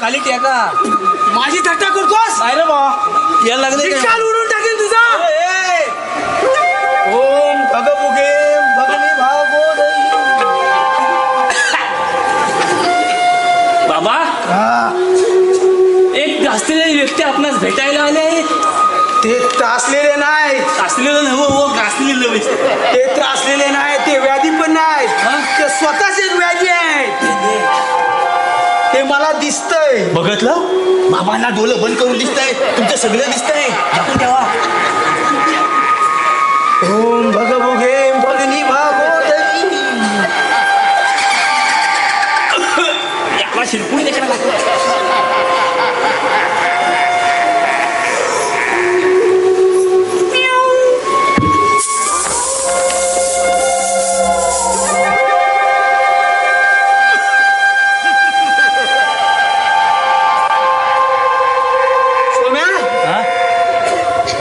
खाली टेका. माझी थट्टा करतोस? काय रे बा, यायला लागले काल उडून टाकेन तुझा. ओम भगभुगे भगनी भागोदरी. बाबा, एक गाजलेले व्यक्ती आपणास भेटायला आले आहेत. ते त्रासलेले नाही. गाजलेलं नव्हं, गाजलेलं. ते त्रासलेले नाही, ते व्याधी पण नाही. ते स्वतःच एक व्याधी आहे. ते मला दिसतंय. बघितलं, बाबांना डोलं बंद करून दिसतंय. तुमचं सगळं दिसतंय. दाखवून ठेवा. ओम भगभुगे भगनी भागोदरी. याला शिरपून त्याच्याला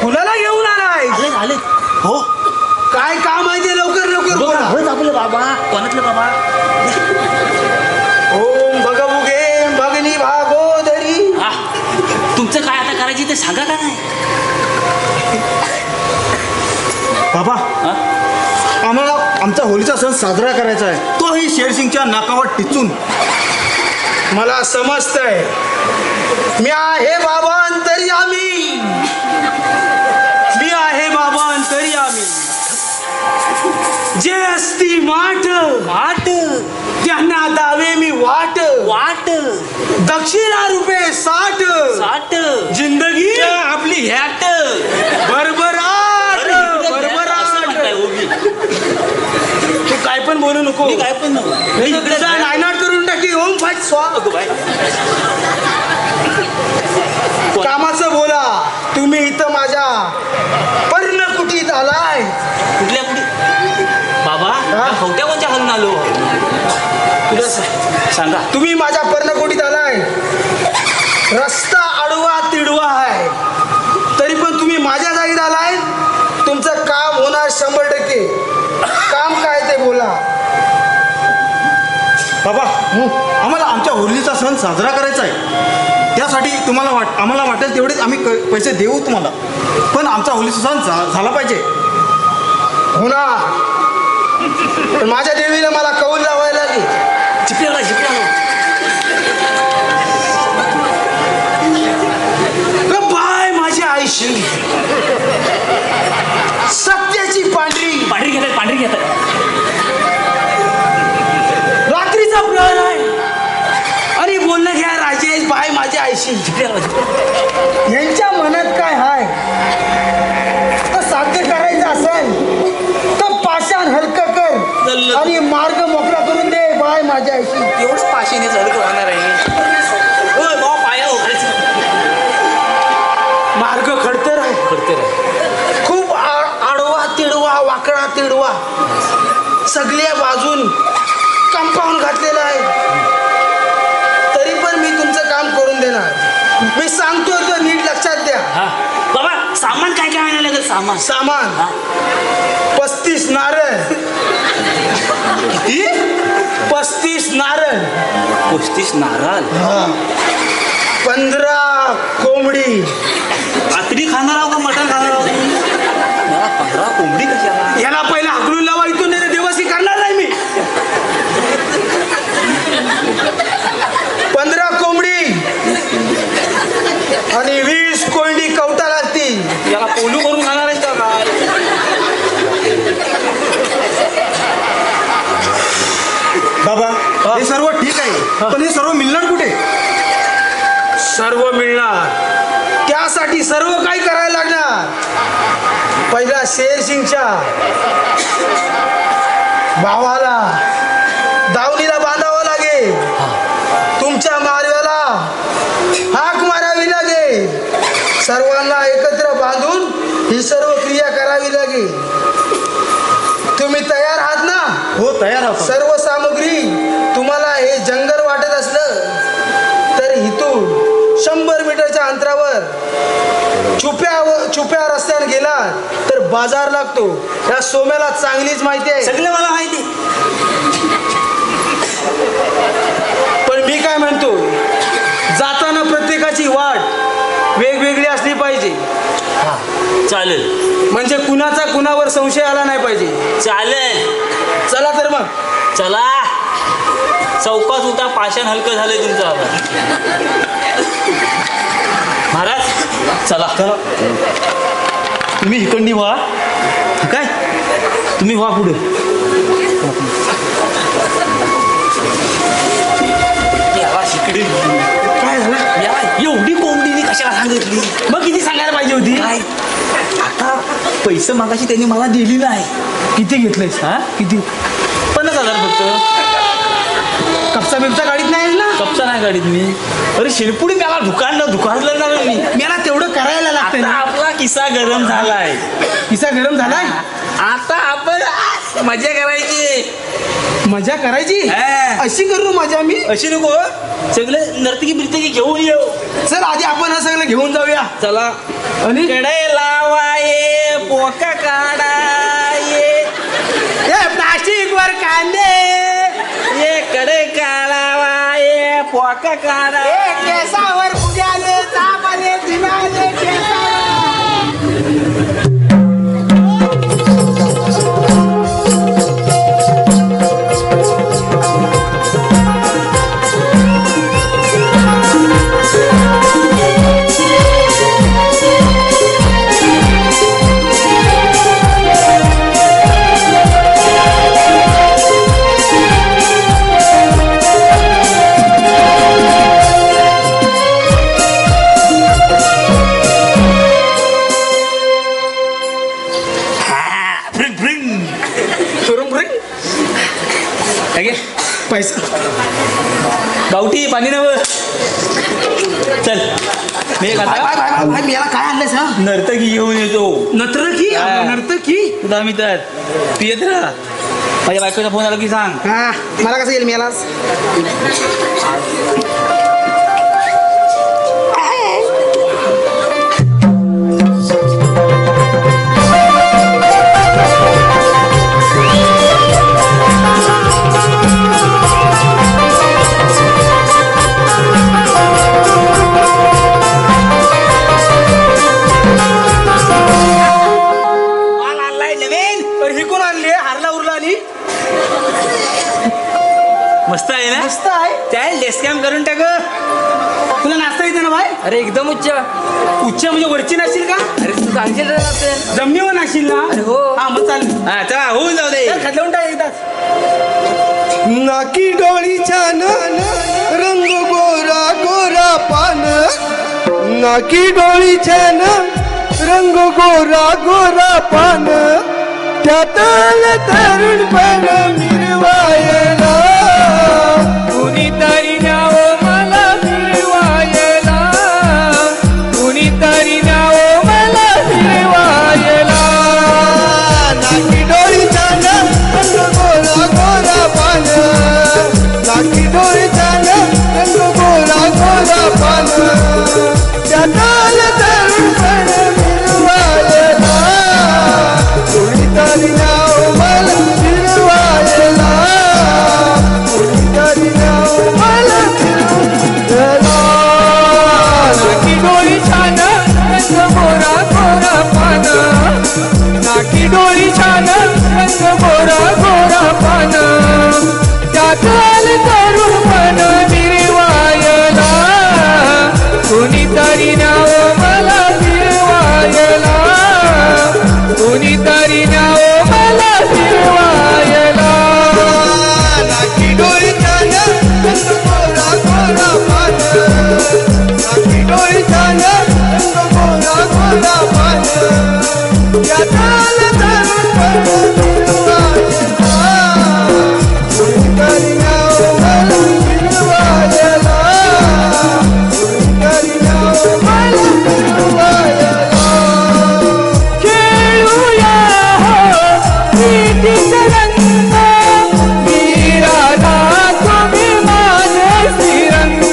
फुलाला घेऊन आलाय. आले. हो, काय काम आहे ते लवकर लवकर बोला. आपलं बाबा. कोणातलं बाबा? ओम भगभुगे भगनी भागोदरी. तुमचं काय आता करायचं ते सांगा का नाही? बाबा, आम्हाला आमचा होळीचा सण साजरा करायचा आहे, तोही शेरसिंगच्या नाकावर टिचून. मला समजतंय. मी आहे बाबा अंतर्यामी. मी आहे बाबा अंतर्यामी. जे असती माठ वाट त्यांना दावे मी वाट. वाट दक्षिणा रुपये 60. 60 जिंदगी आपली ह्याट. भरभराट भरभराट. तू काय पण बोलू नको. काय पण नको. तुझा नायनाट करून टाकी. ओम फाट स्वा. कामाचं बोला. तुम्ही इथं माझ्या पर्णकुटीत आलाय. कुठल्या कुठे बाबा? खवट्या कोणत्या घालून आलो? तुला सांगा. तुम्ही माझ्या पर्णकुटीत आलाय. रस्ता आडवा तिडवा आहे, तरी पण तुम्ही माझ्या जागीत आलाय. तुमचं काम होणार 100%. काम काय ते बोला. बाबा, आम्हाला आमच्या होळीचा सण साजरा करायचा आहे. त्यासाठी आम्हाला वाटेल तेवढेच आम्ही पैसे देऊ तुम्हाला. पण आमचा होळीचा सण झाला पाहिजे. हो ना. पण माझ्या देवीला मला कौल लावायला लागेल. जिपल्याला बाय माझी आईशी सत्याची पांढरी घेतात. रात्रीचा प्रहर आहे आणि बोलणं घ्या राजेश बाय माझ्या आईशी. यांच्या मनात काय हाय तर साध्य करायचं असेल तर पाषाण हलकं कर आणि मार्ग मोकळा करून दे बाय माझ्या आईशी. एवढंच पाशीने झालं होणार आहे. पाया मार्ग खडतर आहे. खूप आडवा तिडवा वाकडा तिडवा सगळ्या बाजून कंपाऊंड घातलेलं आहे. तरी मी सांगतो तर नीट लक्षात द्या. हा बाबा सामान काय काय आणायला लागेल? सामान 35 नारळ. किती? 35 नारळ. 35 नारळ. 15 कोंबडी. आतडी खाणार आहो का मटण खाणार आहो? 15 कोंबडी कशाला? याला पहिला हाकलून लावा इथून, नाही देवासी करणार नाही मी. 15 कोंबडी आणि 20 कोंबडी कवटा लागतील. याला पोलू करून खाणार आहे का काय? बाबा हे सर्व ठीक आहे, पण हे सर्व मिळणार कुठे? सर्व मिळणार, त्यासाठी सर्व काही करायला लागणार. पहिला शेरसिंगच्या भावाला दावणीला बांधावं लागेल. तुमच्या मारव्याला हाक मारावी लागेल. सर्वांना एकत्र बांधून ही सर्व क्रिया करावी लागेल. तुम्ही तयार आहात ना? हो तयार आहोत. सर्व सामग्री तुम्हाला हे जंगल वाटत असलं तर इथून 100 मीटरच्या अंतरावर छुप्या रस्त्याने गेला तर बाजार लागतो. त्या सोम्याला चांगलीच माहिती आहे. सगळं मला माहिती. पण मी काय म्हणतो, जाताना प्रत्येकाची वाट वेगवेगळी असली पाहिजे. चालेल. म्हणजे कुणाचा कुणावर संशय आला नाही पाहिजे. चालेल. चला तर मग. चला. चौकात होता पाषाण हलकं झालंय तुमचं आता. महाराज चला. तुम्ही इकडनी व्हा. काय तुम्ही व्हा पुढे. इकडे काय झालं? एवढी कोंबडीने कशाला सांगितली? मग किती सांगायला पाहिजे होती? काय आता पैसे मागाशी त्यांनी मला दिली नाही. किती घेतलंयस? हा किती? 50,000 फक्त. कपसा बिपसा गाडीत नाही ना? कपसा नाही गाडीत मी. अरे शिरपुडी त्याला दुकानलं ना मी. मला तेवढं करायला लागतं. आपला किस्सा गरम झालाय. किस्सा गरम झालाय. आता आपण मजा करायची. मजा करायची? अशी करू मजा मी? अशी नको. सगळे नर्तकी बिर्तकी घेऊन येऊ. चल आधी आपण हे सगळं घेऊन जाऊया. चला. आणि कडे लावाये पोका काढाये प्लास्टिक वर कांदे ये कडे काढावाये पोका काढा केसावर फुग्याले चापाले जिनाले केसावर. पैसा गावठी पाणी नव. चल मी याला काय आणलंस? हा नर्तकी घेऊन येतो. नर्तकी? नर्तकी तुला मी तर तू येत राहा. माझ्या बायकोचा फोन आला की सांग. हा मला कसं येईल? मी यालाच मस्त आहे ना? मस्त आहे. त्याला डेस्कॅम करून टाक. तुला नाचता येते ना भाई? अरे एकदम उच्च. उच्च म्हणजे वरची नाशील का? अरे तू सांगशील जमिनीवर नाशील ना? अरे हो. हा मग चाल. हा चला होऊन जाऊ दे. खाल्लवून टाक एकदाच. नाकी डोळी छान रंग गोरा गोरा पान. नाकी डोळी छान रंग गोरा गोरा पान. त्यातल तरुणपण मिरवायला कुणीतरी न्यावं मला फिरवायला. कुणीतरी न्यावं मला फिरवायला. नाकी डोळी छान रंग गोरा गोरा पान. नाकी डोळी छान रंग गोरा गोरा पान. पान त्याकाल करून मन निर्वायला कुणीतरी नाव मला फिरवायला कुणीतरी नाव मला फिरवायला नाकी डोळीच्यान रंग गोरा गोरा पान नाकी डोळीच्यान रंग गोरा गोरा पान त्याकाल करून मन निर्वायला कुणीतरी नाव मला फिरवायला कुणीतरी नाव मला फिरवायला खेळूया हो प्रीतीचा रंग मी राधा तुम्ही माझे श्रीरंग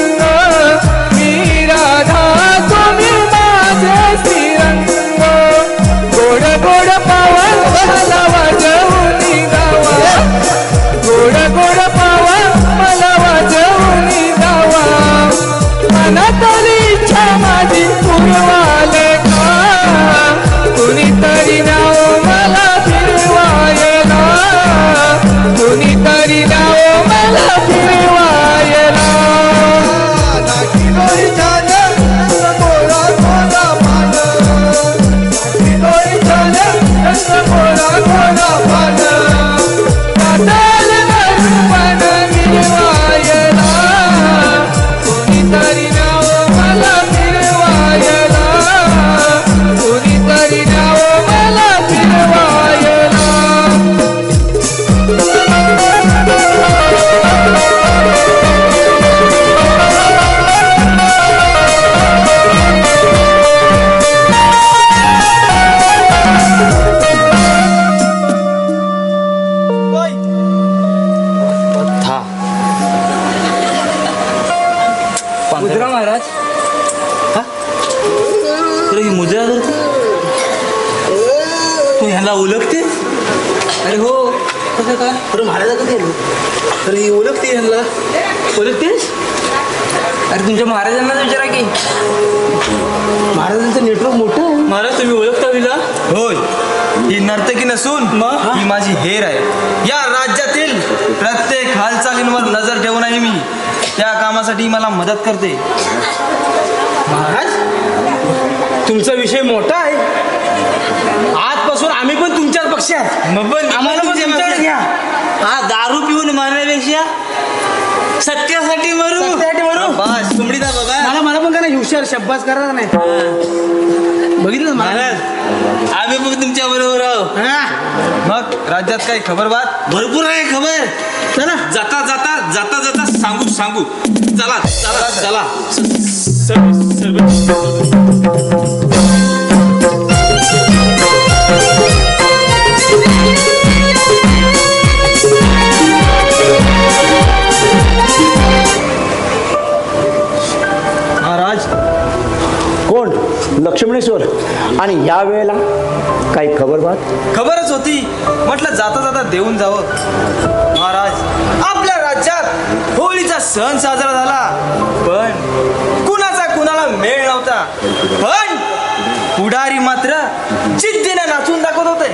मी राधा तुम्ही माझे श्रीरंग गोड गोड पावन मला वाजवून गावा गोड गोड पावन मला वाजवून गावा मनातली इच्छा माझी पुरवाले का कुणीतरी नाव मला फिरवायला कुणीतरी नाव मला फिरवायला नाकी डोळीच्यान रंग गोरा गोरा पान नाकी डोळीच्यान रंग गोरा गोरा पान त्याकाल करून मन निर्वायला कुणीतरी नाव मला फिरवायला कुणीतरी नाव मला फिरवायला मुद्रा महाराज हा तुला ही मुद्रा धरते तू ह्याला ओळखते? अरे हो कसं काय अरे महाराजा कसं गेलो अरे ही ओळखते ह्याला ओळखतेस? अरे तुमच्या महाराजांनाच विचारा की महाराजांचं नेटवर्क मोठं आहे. महाराज तुम्ही ओळखता विला? होय ही नर्तकी नसून ही माझी हेर आहे. या राज्यातील प्रत्येक हालचालींवर नजर ठेवून आहे मी. त्या कामासाठी मला मदत करते. महाराज तुमचा विषय मोठा आहे. आजपासून आम्ही पण तुमच्याच पक्षात. मग पण आम्हाला पण तुमच्याकडे घ्या. हा दारू पिऊन मारण्यापेक्षा सत्यासाठी मरू. सत्यासाठी मरू बस तुमडी दा बाबा. मला पण का नाही हुशार शब्बास करा नाही. बघितलं महाराज आम्ही मग तुमच्या बरोबर आहो. मग राज्यात काही खबर बात? भरपूर आहे खबर. चला जाता जाता जाता जाता सांगू चला चला महाराज कोण लक्ष्मणेश्वर आणि या वेळेला काही खबर बात? खबरच होती म्हटलं जाता जाता देऊन जावं. महाराज आपल्या राज्यात होळीचा सण साजरा झाला पण कुणाला मेळ नव्हता. पण पुढारी मात्र जिद्दीने नाचून दाखवत होते.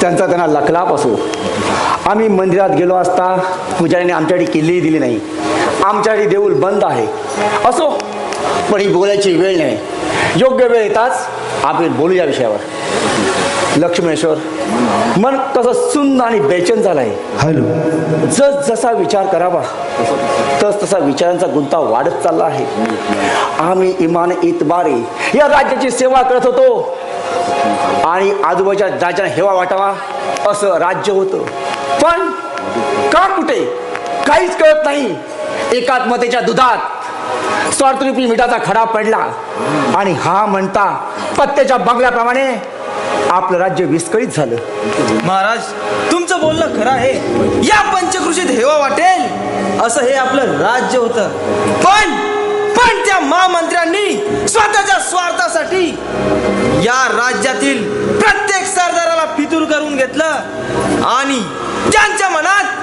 त्यांचा त्यांना लखलाप असो. आम्ही मंदिरात गेलो असता पुजारीने आमच्याकडे किल्लीही दिली नाही. आमच्याकडे देऊळ बंद आहे. असो पण ही बोलायची वेळ नाही. योग्य वेळ येताच आपण बोलू या विषयावर. लक्ष्मणेश्वर मन कसं सुन्न आणि बेचैन झालं आहे. हॅलो जस जसा विचार करावा तस तसा विचारांचा गुंता वाढत चालला आहे. आम्ही इमान इतबारे या राज्याची सेवा करत होतो आणि आजूबाजूच्या राज्यांना हेवा वाटावा असं राज्य होतं. पण का कुठे काहीच कळत नाही. एकात्मतेच्या दुधात स्वार्थरूपी मिठाचा खडा पडला आणि हा म्हणता पत्त्याच्या बंगल्याप्रमाणे आपलं राज्य विस्कळीत झालं. महाराज तुमचं बोलणं खरं आहे. या पंचकृषीत हेवा वाटेल असं हे आपलं राज्य होतं. पण त्या महामंत्र्यांनी स्वतःच्या स्वार्थासाठी या राज्यातील प्रत्येक सरदाराला फितूर करून घेतलं आणि त्यांच्या मनात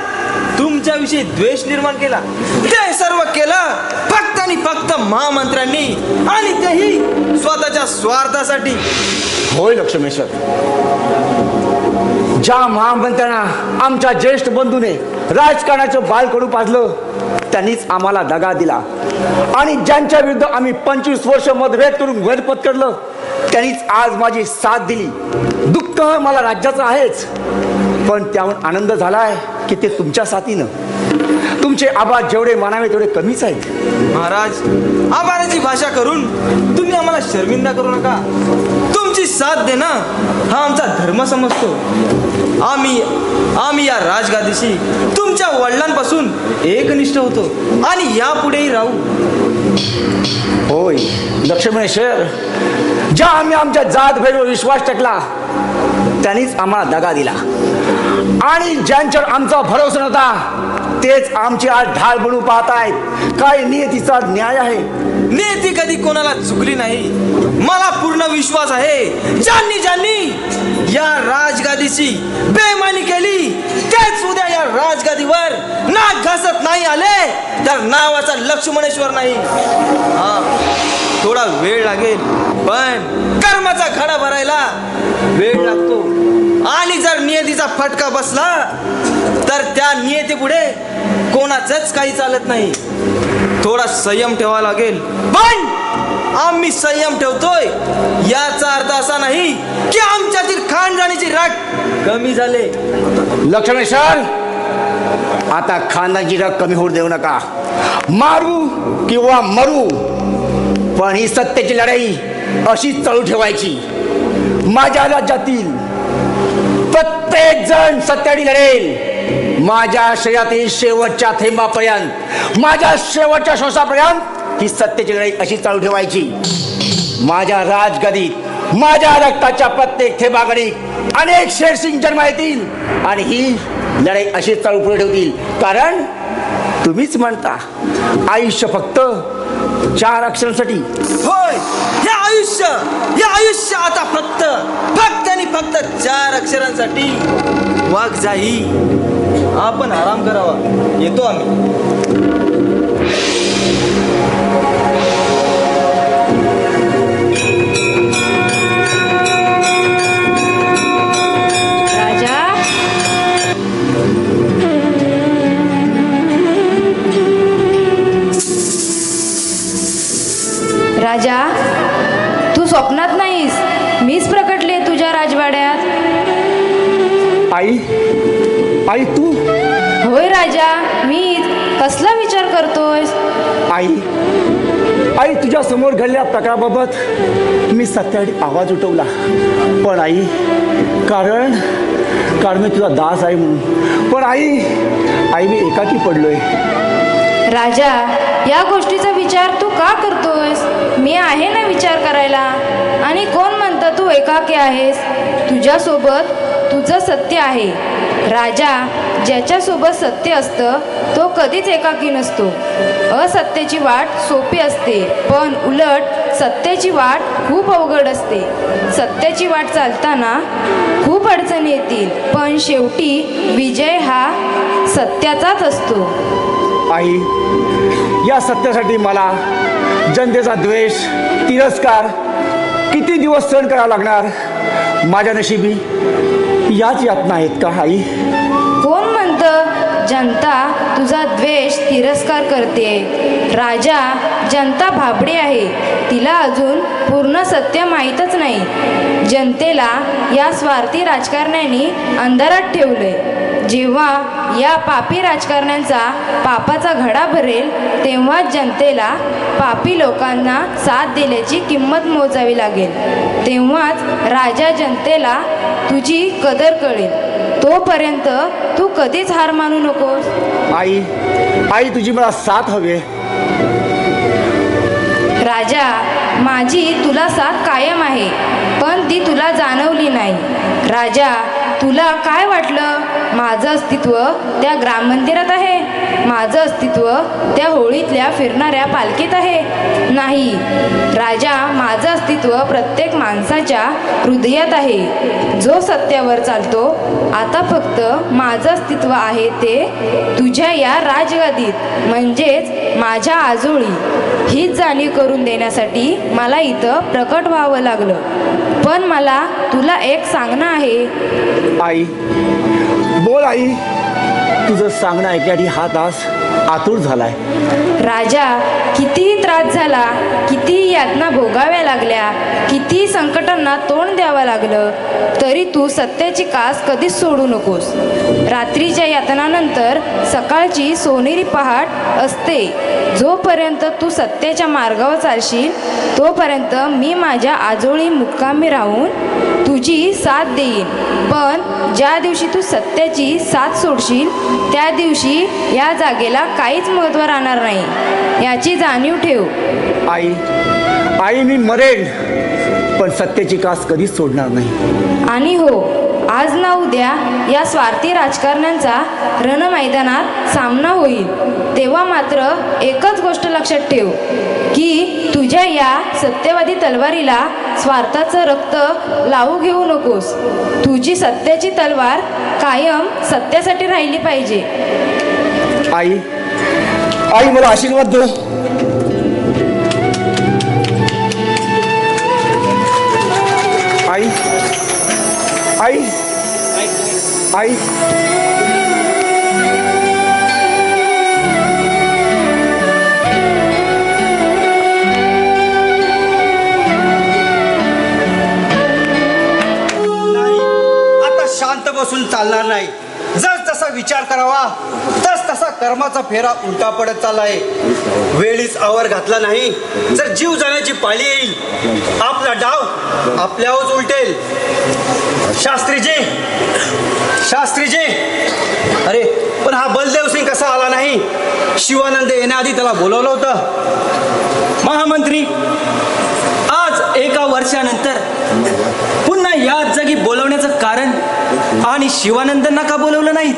तुमच्याविषयी द्वेष निर्माण केला. ते सर्व केलं फक्त आणि फक्त महामंत्र्यांनी आणि तेही स्वतःच्या स्वार्थासाठी. होय लक्ष्मेश्वर ज्या महामंत्र्यांना आमच्या ज्येष्ठ बंधूने राजकारणाचं बालकडू पाजलं त्यांनीच आम्हाला दगा दिला आणि ज्यांच्या विरुद्ध आम्ही 25 वर्ष मतभेद करून वैर पत्करलं त्यांनीच आज माझी साथ दिली. दुःख मला राज्याचं आहेच, पण त्याहून आनंद झालाय की ते तुमच्या साथीनं. तुमचे आभार जेवढे मानावे तेवढे कमीच आहेत. महाराज, आभाराची भाषा करून तुम्ही आम्हाला शर्मिंदा करू नका. तुमची साथ देणं हा आमचा धर्म समजतो. आम्ही या राजगादीशी तुमच्या वडिलांपासून एकनिष्ठ होतो आणि यापुढेही राहू. होय लक्ष्मणेश्वर, ज्या आम्ही आमच्या जात भेदवर विश्वास टाकला त्यांनीच आम्हाला दगा दिला आणि ज्यांच्यावर आमचा भरोसा नव्हता तेच आमची आज ढाल बनवून पाहत आहेत. काय नियतीचा न्याय आहे? नियती कधी कोणाला चुकली नाही. मला पूर्ण विश्वास आहे ज्यांनी या राजगादीची बेईमानी केली तेच उद्या या राजगादीवर नाक घासत नाही आले तर नावाचा लक्ष्मणेश्वर नाही. थोडा वेळ लागेल पण कर्माचा घडा भरायला वेळ लागतो आणि जर नियतीचा फटका बसला तर त्या नियतीपुढे कोणाचंच काही चालत नाही. थोडा संयम ठेवावा लागेल, पण आम्ही संयम ठेवतोय याचा अर्थ असा नाही की आमच्यातील खानदानीची राख कमी झाले. लक्ष्मणेश्वर, आता खानदानीची राख कमी होऊ देऊ नका. मारू किंवा मरू, पण ही सत्तेची लढाई अशीच चालू ठेवायची. माझ्या राज्यातील प्रत्येक जण सत्तेसाठी लढेल. माझ्या शरीरातील शेवटच्या थेंबापर्यंत, माझ्या शेवटच्या श्वासापर्यंत ही सत्तेची लढाई अशी चालू ठेवायची. माझ्या राजगदीत माझ्या रक्ताच्या प्रत्येक थेंबाकडे अनेक शेरसिंग जन्म येतील आणि ही लढाई अशीच चालू पुढे ठेवतील. कारण तुम्हीच म्हणता आयुष्य फक्त 4 अक्षरांसाठी. होय, हे आयुष्य आता फक्त आणि फक्त 4 अक्षरांसाठी. वाघ जाई, आपण आराम करावा. येतो आम्ही. राजा, तू स्वप्नात नाहीस, मीच प्रकटले तुझ्या राजवाड्यात. आई तू? होय राजा, मीच. कसला विचार करतोयस? आई तुझ्या समोर घडलेल्या प्रकाराबाबत मी सत्यासाठी आवाज उठवला, पण आई कारण मी तुझा दास आहे म्हणून. पण आई मी एकाकी पडलोय. राजा, या गोष्टीचा विचार तू का करतोयस? मी आहे ना विचार करायला. आणि कोण म्हणतं तू एकाकी आहेस? तुझ्यासोबत तुझं सत्य आहे. राजा, ज्याच्यासोबत सत्य असतं तो कधीच एकाकी नसतो. असत्याची वाट सोपी असते, पण उलट सत्याची वाट खूप अवघड असते. सत्याची वाट चालताना खूप अडचणी येतील, पण शेवटी विजय हा सत्याचाच असतो. आई, या सत्यासाठी मला जनतेचा द्वेष, तिरस्कार किती दिवस सहन करावा लागणार? माझ्या नशिबी याच यातना आहेत का आई? कोण म्हणतं जनता तुझा द्वेष, तिरस्कार करते? राजा, जनता भाबडी आहे. तिला अजून पूर्ण सत्य माहीतच नाही. जनतेला या स्वार्थी राजकारण्यांनी अंधारात ठेवलंय. जेव्हा या पापी राजकारण्यांचा पापाचा घडा भरेल तेव्हा जनतेला पापी लोकांना साथ दिल्याची किंमत मोजावी लागेल. तेव्हाच राजा जनतेला तुझी कदर कळेल. तोपर्यंत तू कधीच हार मानू नकोस. आई तुझी मला साथ हवी. राजा, माझी तुला साथ कायम आहे, पण ती तुला जाणवली नाही. राजा, तुला काय वाटलं माझं अस्तित्व त्या ग्राम मंदिरात आहे? माझं अस्तित्व त्या होळीतल्या फिरणाऱ्या पालखीत आहे? नाही राजा, माझं अस्तित्व प्रत्येक माणसाच्या हृदयात आहे. जो सत्यावर चालतो. आता फक्त माझं अस्तित्व आहे ते तुझ्या या राजगादीत, म्हणजेच माझ्या आजोळी. हीच जाणीव करून देण्यासाठी मला इथं प्रकट व्हावं लागलं. पण मला तुला एक सांगणं आहे. आई, बोल आई. तुझं सांगणं ऐकण्यासाठी हा तास आतुर झालाय. राजा, कितीही त्रास झाला, कितीही यातना भोगाव्या लागल्या, कितीही संकटांना तोंड द्यावं लागलं, तरी तू सत्याची कास कधीच सोडू नकोस. रात्रीच्या यातनानंतर सकाळची सोनेरी पहाट असते. जोपर्यंत तू सत्याच्या मार्गावर चालशील तोपर्यंत मी माझ्या आजोळी मुक्कामी राहून तुझी साथ देईन. पण ज्या दिवशी तू सत्याची साथ सोडशील त्या दिवशी या जागेला काहीच महत्त्व राहणार नाही, याची जाणीव ठेव. आई, आई मी मरेन पण सत्याची कास कधीच सोडणार नाही. आणि हो, आज ना उद्या या स्वार्थी राजकारण्यांचा रणमैदानात सामना होईल. तेव्हा मात्र एकच गोष्ट लक्षात ठेव की तुझ्या या सत्यवादी तलवारीला स्वार्थाचं रक्त लावू घेऊ नकोस. तुझी सत्याची तलवार कायम सत्यासाठी राहिली पाहिजे. आई, आई मला आशीर्वाद दे. आई, आई, आई. शांत बसून चालणार नाही. जस तसा विचार करावा तस तसा कर्माचा फेरा उलटा पडत चाललाय. वेळीच आवर घातला नाही जर जीव जाण्याची पाळी येईल. आपला डाव आपल्यावरच उलटेल. शास्त्रीजी, शास्त्रीजी, अरे पण हा बलदेव सिंग कसा आला नाही? शिवानंद येण्याआधी त्याला बोलवलं होतं. महामंत्री, आज एका वर्षानंतर पुन्हा याच जागी बोलवण्याचं कारण आणि शिवानंदांना का बोलवलं नाही?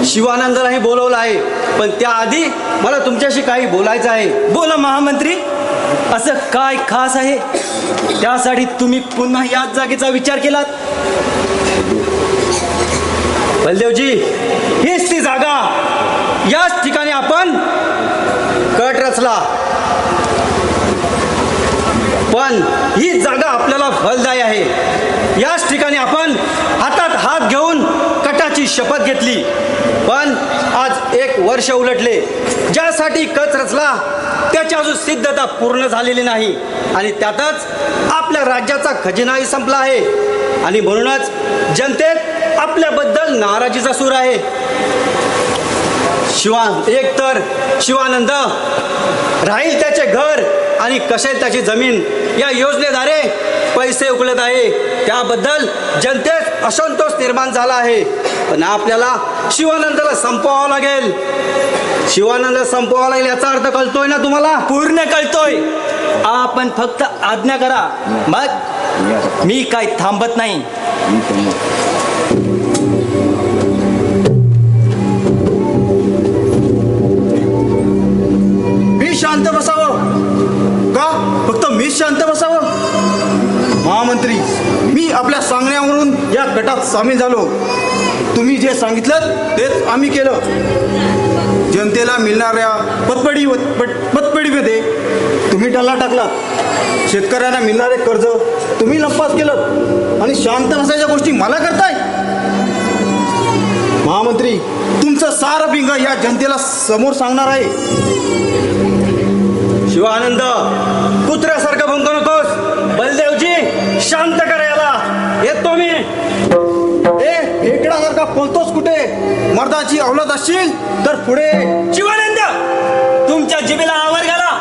शिवानंदलाही बोलवलं आहे, पण त्याआधी मला तुमच्याशी काही बोलायचं आहे. बोला महामंत्री, असं काय खास आहे त्यासाठी तुम्ही पुन्हा याच जागेचा विचार केलात? बलदेवजी, हीच ती जागा. याच ठिकाणी आपण कट रचला. पण ही जागा आपल्याला फलदायी आहे. याच ठिकाणी आपण हातात हात घेऊन कटाची शपथ घेतली. पण आज 1 वर्ष उलटले. ज्यासाठी कट रचला त्याची अजून सिद्धता पूर्ण झालेली नाही आणि त्यातच आपल्या राज्याचा खजिनाही संपला आहे आणि म्हणूनच जनतेत आपल्याबद्दल नाराजीचा सूर आहे. एक तर शिवानंद राहील त्याचे घर आणि कसेल त्याची जमीन या योजनेद्वारे पैसे उकळत आहे. त्याबद्दल जनतेत असंतोष निर्माण झाला आहे. पण आपल्याला शिवानंदाला संपवावं लागेल. शिवानंद संपवावं लागेल याचा अर्थ कळतोय ना तुम्हाला? पूर्ण कळतोय. आपण फक्त आज्ञा करा, मग मी काय थांबत नाही. मी शांत बसावं का? फक्त मीच शांत बसावं? महामंत्री, मी आपल्या सांगण्यावरून या गटात सामील झालो. तुम्ही जे सांगितलं तेच आम्ही केलं. जनतेला मिळणाऱ्या पतपेढीमध्ये तुम्ही टल्ला टाकला. शेतकऱ्यांना मिळणारे कर्ज तुम्ही लंपास केलं आणि शांत बसायच्या गोष्टी मला करताय. महामंत्री, तुमचं सारं पिंग या जनतेला समोर सांगणार आहे. शिवानंद, कुत्र्यासारखं भंकू नकोस. बलदेवजी, शांत करा याला. येतो मी. खेकडासारखा पळतोस कुठे? मर्दाची अवलाद असशील तर पुढे. शिवानंद, तुमच्या जिभेला आवर घाला.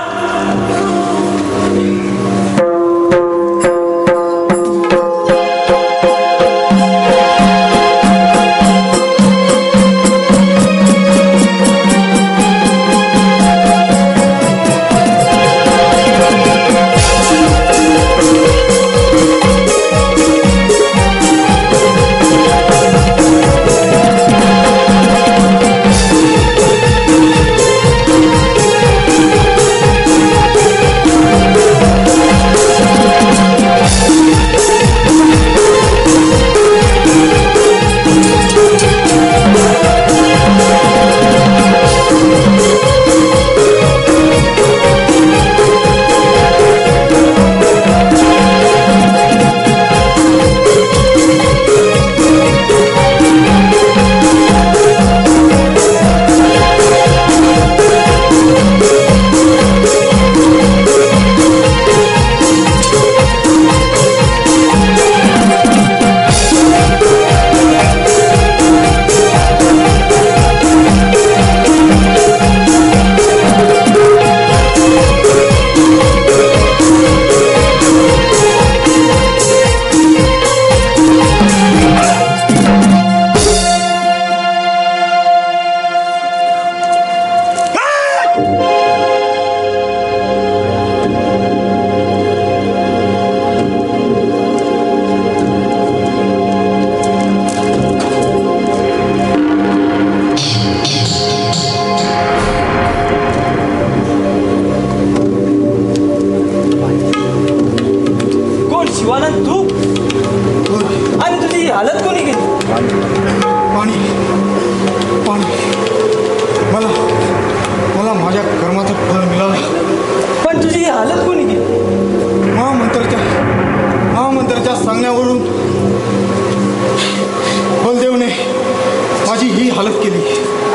ही हालत केली.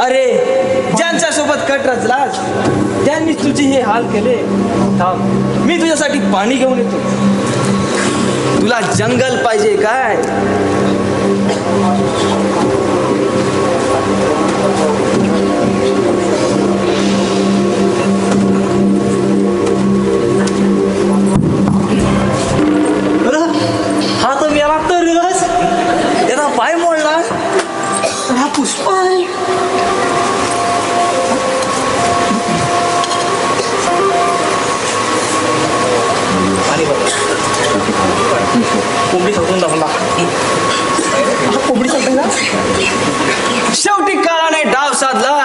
अरे ज्यांच्या सोबत कट रचलास त्यांनीच तुझी हे हाल केले. थांब, मी तुझ्यासाठी पाणी घेऊन येतो. तुला जंगल पाहिजे काय? हा तर मेला तर त्याचा पाय मोडला. हा पुष्पा आहे. कोंबडी सोडून दाखवला. कोंबडी सोडून शेवटी काळाने डाव साधला.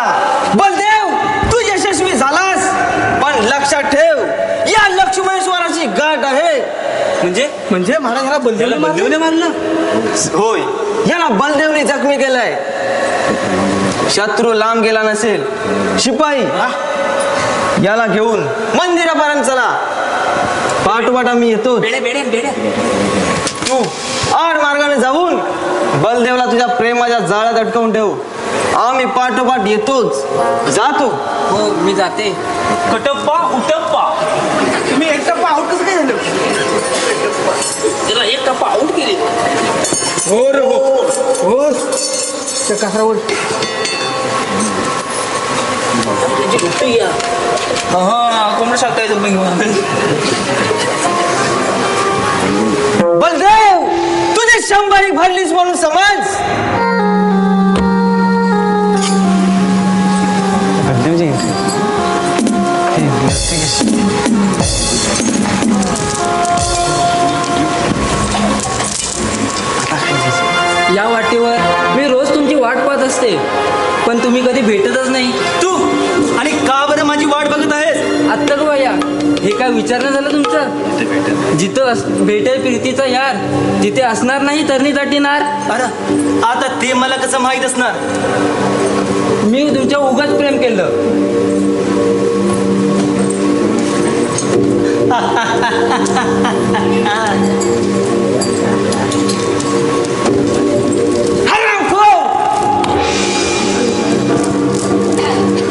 बलदेव तू यशस्वी झालास, पण लक्षात ठेव या लक्ष्मणेश्वराची गाठ आहे. म्हणजे महाराजाला बलदेवने मारलं. होय, याला बलदेवने जखमी केलाय. शत्रू लांब गेला नसेल. शिपाई याला घेऊन मंदिरापर्यंत चला. पाठोपाठ मी येतो. तू आड मार्गाने जाऊन बलदेवला तुझ्या प्रेमाच्या जाळ्यात अटकवून ठेव. आम्ही पाठोपाठ येतोच. जातो. हो मी जाते. कटप्पा उटप्पा. तुम्ही एक टप्पा आउट कसं काय झालं? त्याला एक टप्पा आऊट केली. हो रे हो. त्या कासरावर कोंबडी सांगता येतो. बलदेव तुझी 100 भरलीस म्हणून समज. या वाटेवर मी रोज तुमची वाट पाहत असते, पण तुम्ही कधी भेटतच नाही. तू आणि का बरं माझी वाट बघत आहेस? आत्ता गो या हे काय विचारणं झालं तुमचं? जिथं भेटेल प्रीतीचा यार, तिथे असणार नाही तरणी दाटीनार. अरे आता ते मला कसं माहीत असणार? मी तुमच्या उगाच प्रेम केलं.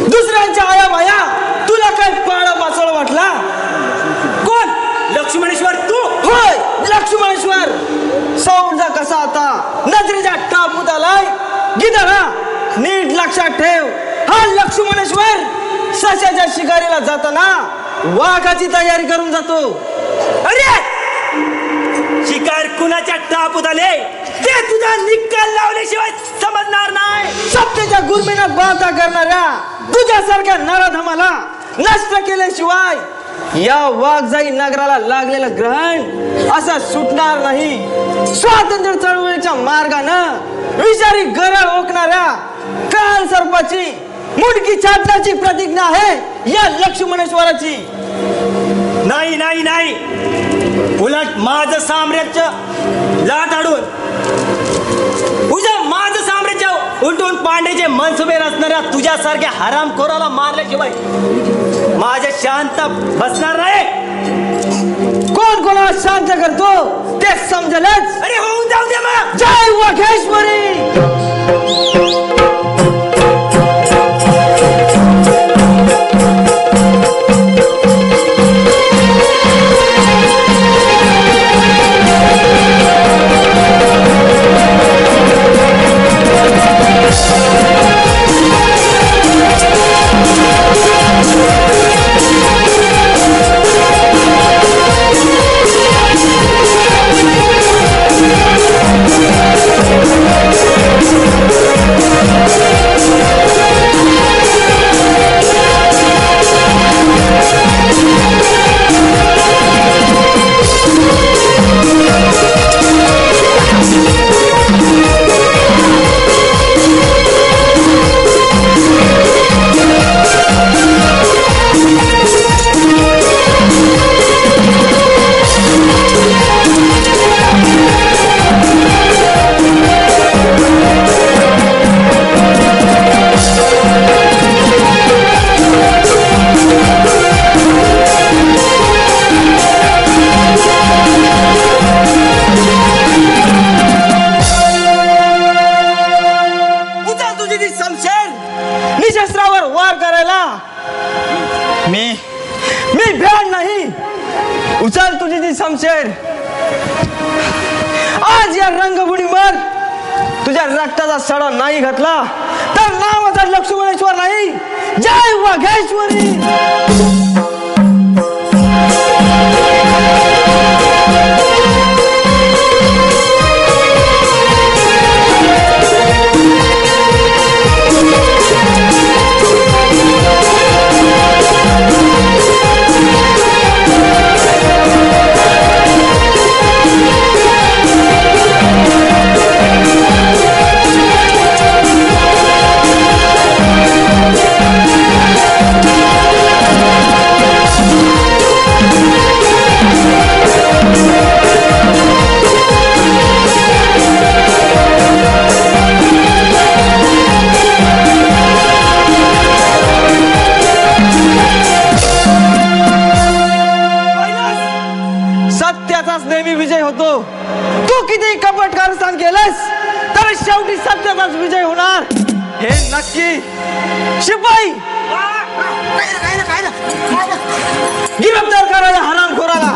दुसऱ्यांच्या आया माया तुला काय पाळा पाचळ वाटला? कोण? लक्ष्मणेश्वर तू? होय लक्ष्मणेश्वर. समजा कसा आता नजरेच्या टापूत आलाय. गिधाडा नीट लक्षात ठेव, हा लक्ष्मणेश्वर सशाच्या शिकारीला जाताना वाघाची तयारी करून जातो. अरे शिकार कुणाच्या टापूत आले ते तुझा निकाल लावल्याशिवाय समजणार नाही. सत्तेच्या गुरमीनं बाता करणाऱ्या तुझ्यासारख्या नराधमाला नष्ट केल्याशिवाय या वाघजाई नगराला लागलेलं ग्रहण असं सुटणार नाही. स्वातंत्र्य चळवळीच्या मार्गानं विषारी गरळ ओकणाऱ्या काल सर्पाची मुंडकी छाटण्याची प्रतिज्ञा आहे या लक्ष्मणेश्वराची. नाही नाही नाही, उलट माझं साम्राज्य लाट आडून माझं साम्राज्य उलटून पांडेचे मनसुबे रचणाऱ्या तुझ्यासारख्या हरामखोराला मारल्याशिवाय माझ्या शांत बसणार नाही. कोण कोणाला शांत करतो ते समजेलच. अरे होऊन जाऊ दे मग. जय Wagheshwari. We'll be right back. ती शमशेर निशस्त्रावर वार करायला मी भेट नाही. उचल तुझी ती शमशेर. आज या रंगभूमीवर तुझ्या रक्ताचा सडा नाही घातला तर नावाचा लक्ष्मणेश्वर नाही. जय वाघेश्वरी. सत्याचाच नेहमी विजय होतो. तू किती कपट कारस्थान केलंस तर शेवटी सत्याचाच विजय होणार हे नक्की. शिपाई गिरफ्तार करायला हरामखोराला.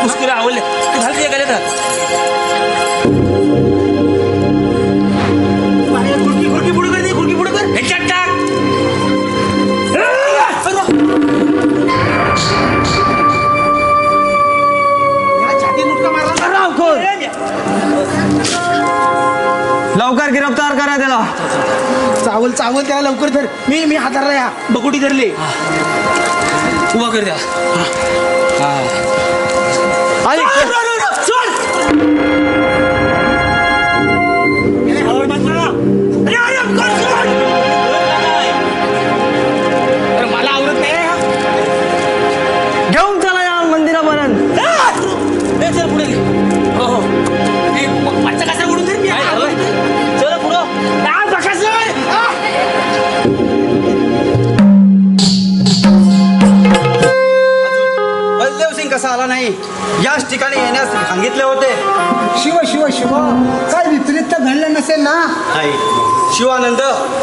मुस्कुरा आवडले घालते गेले तर खुर्की पुढे कर. खुर्की पुढे कर. ह्याच्यात टाक. लवकर गिरफ्तार करा त्याला. चावल त्याला लवकर धर. मी हाताला या बकुटी धरली. उभा कर द्या. मला आवडत नाही. घेऊन चला या मंदिरापर्यंत. चल पुढे. हो हो माझा कसा उडून धर. चल पुढं. बलदेव सिंग कसा आला नाही याच ठिकाणी येण्यास सांगितले होते. शिव काय विपरीत तर घडलं नसेल ना. नाही शिवानंद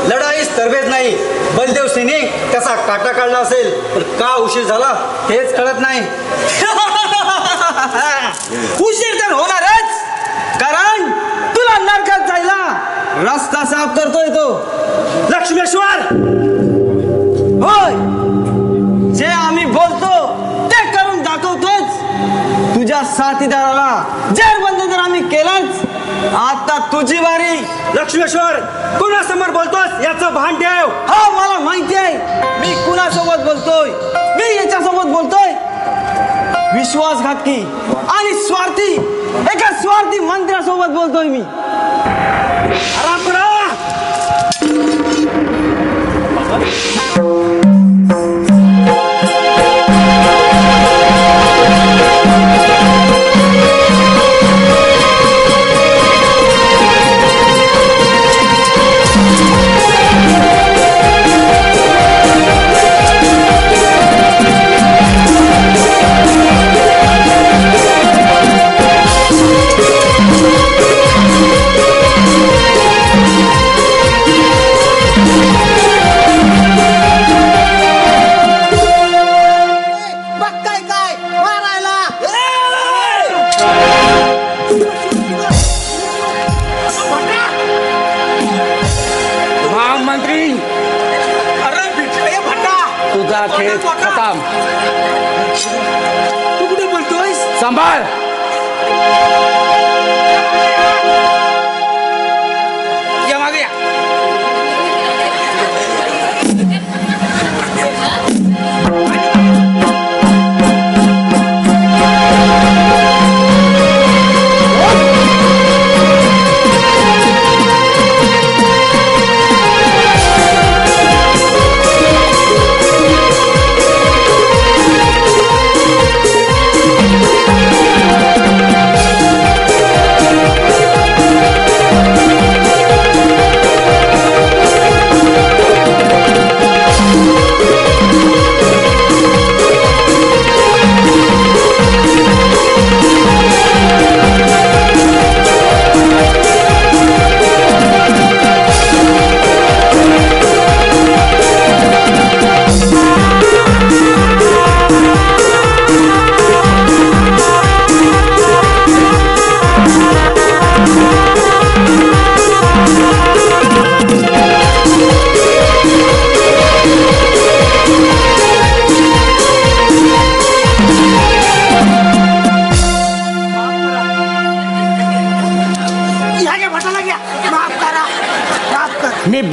लढाईस तरबेज नाही. बलदेव सिंगने कसा काटा काढला असेल पण का उशीर झाला हेच कळत नाही. उशीर तर होणारच कारण तुला नरकात जायला रस्ता साफ करतोय तो लक्ष्मेश्वर. होय जे आम्ही बोलतो ते करून दाखवतोच. तुझ्या साथीदाराला जेरबंद जर आम्ही केलंच. आता तुझी वारी लक्ष्मेश्वर. कुणासमोर बोलतोस याचं भान ठेव. हा मला माहिती आहे मी कुणासोबत बोलतोय. मी याच्यासोबत बोलतोय विश्वासघातकी आणि स्वार्थी एका स्वार्थी मंत्र्यासोबत बोलतोय मी. खेळ खतम. तू कुठे बोलतोयस. सांभाळ. या मागे या.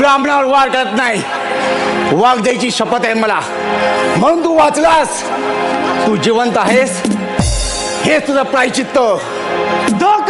ब्राह्मणावर वार करत नाही. वाघ द्यायची शपथ आहे मला, म्हणून तू वाचलास. तू जिवंत आहेस, हे तुझं प्रायचित्त. दग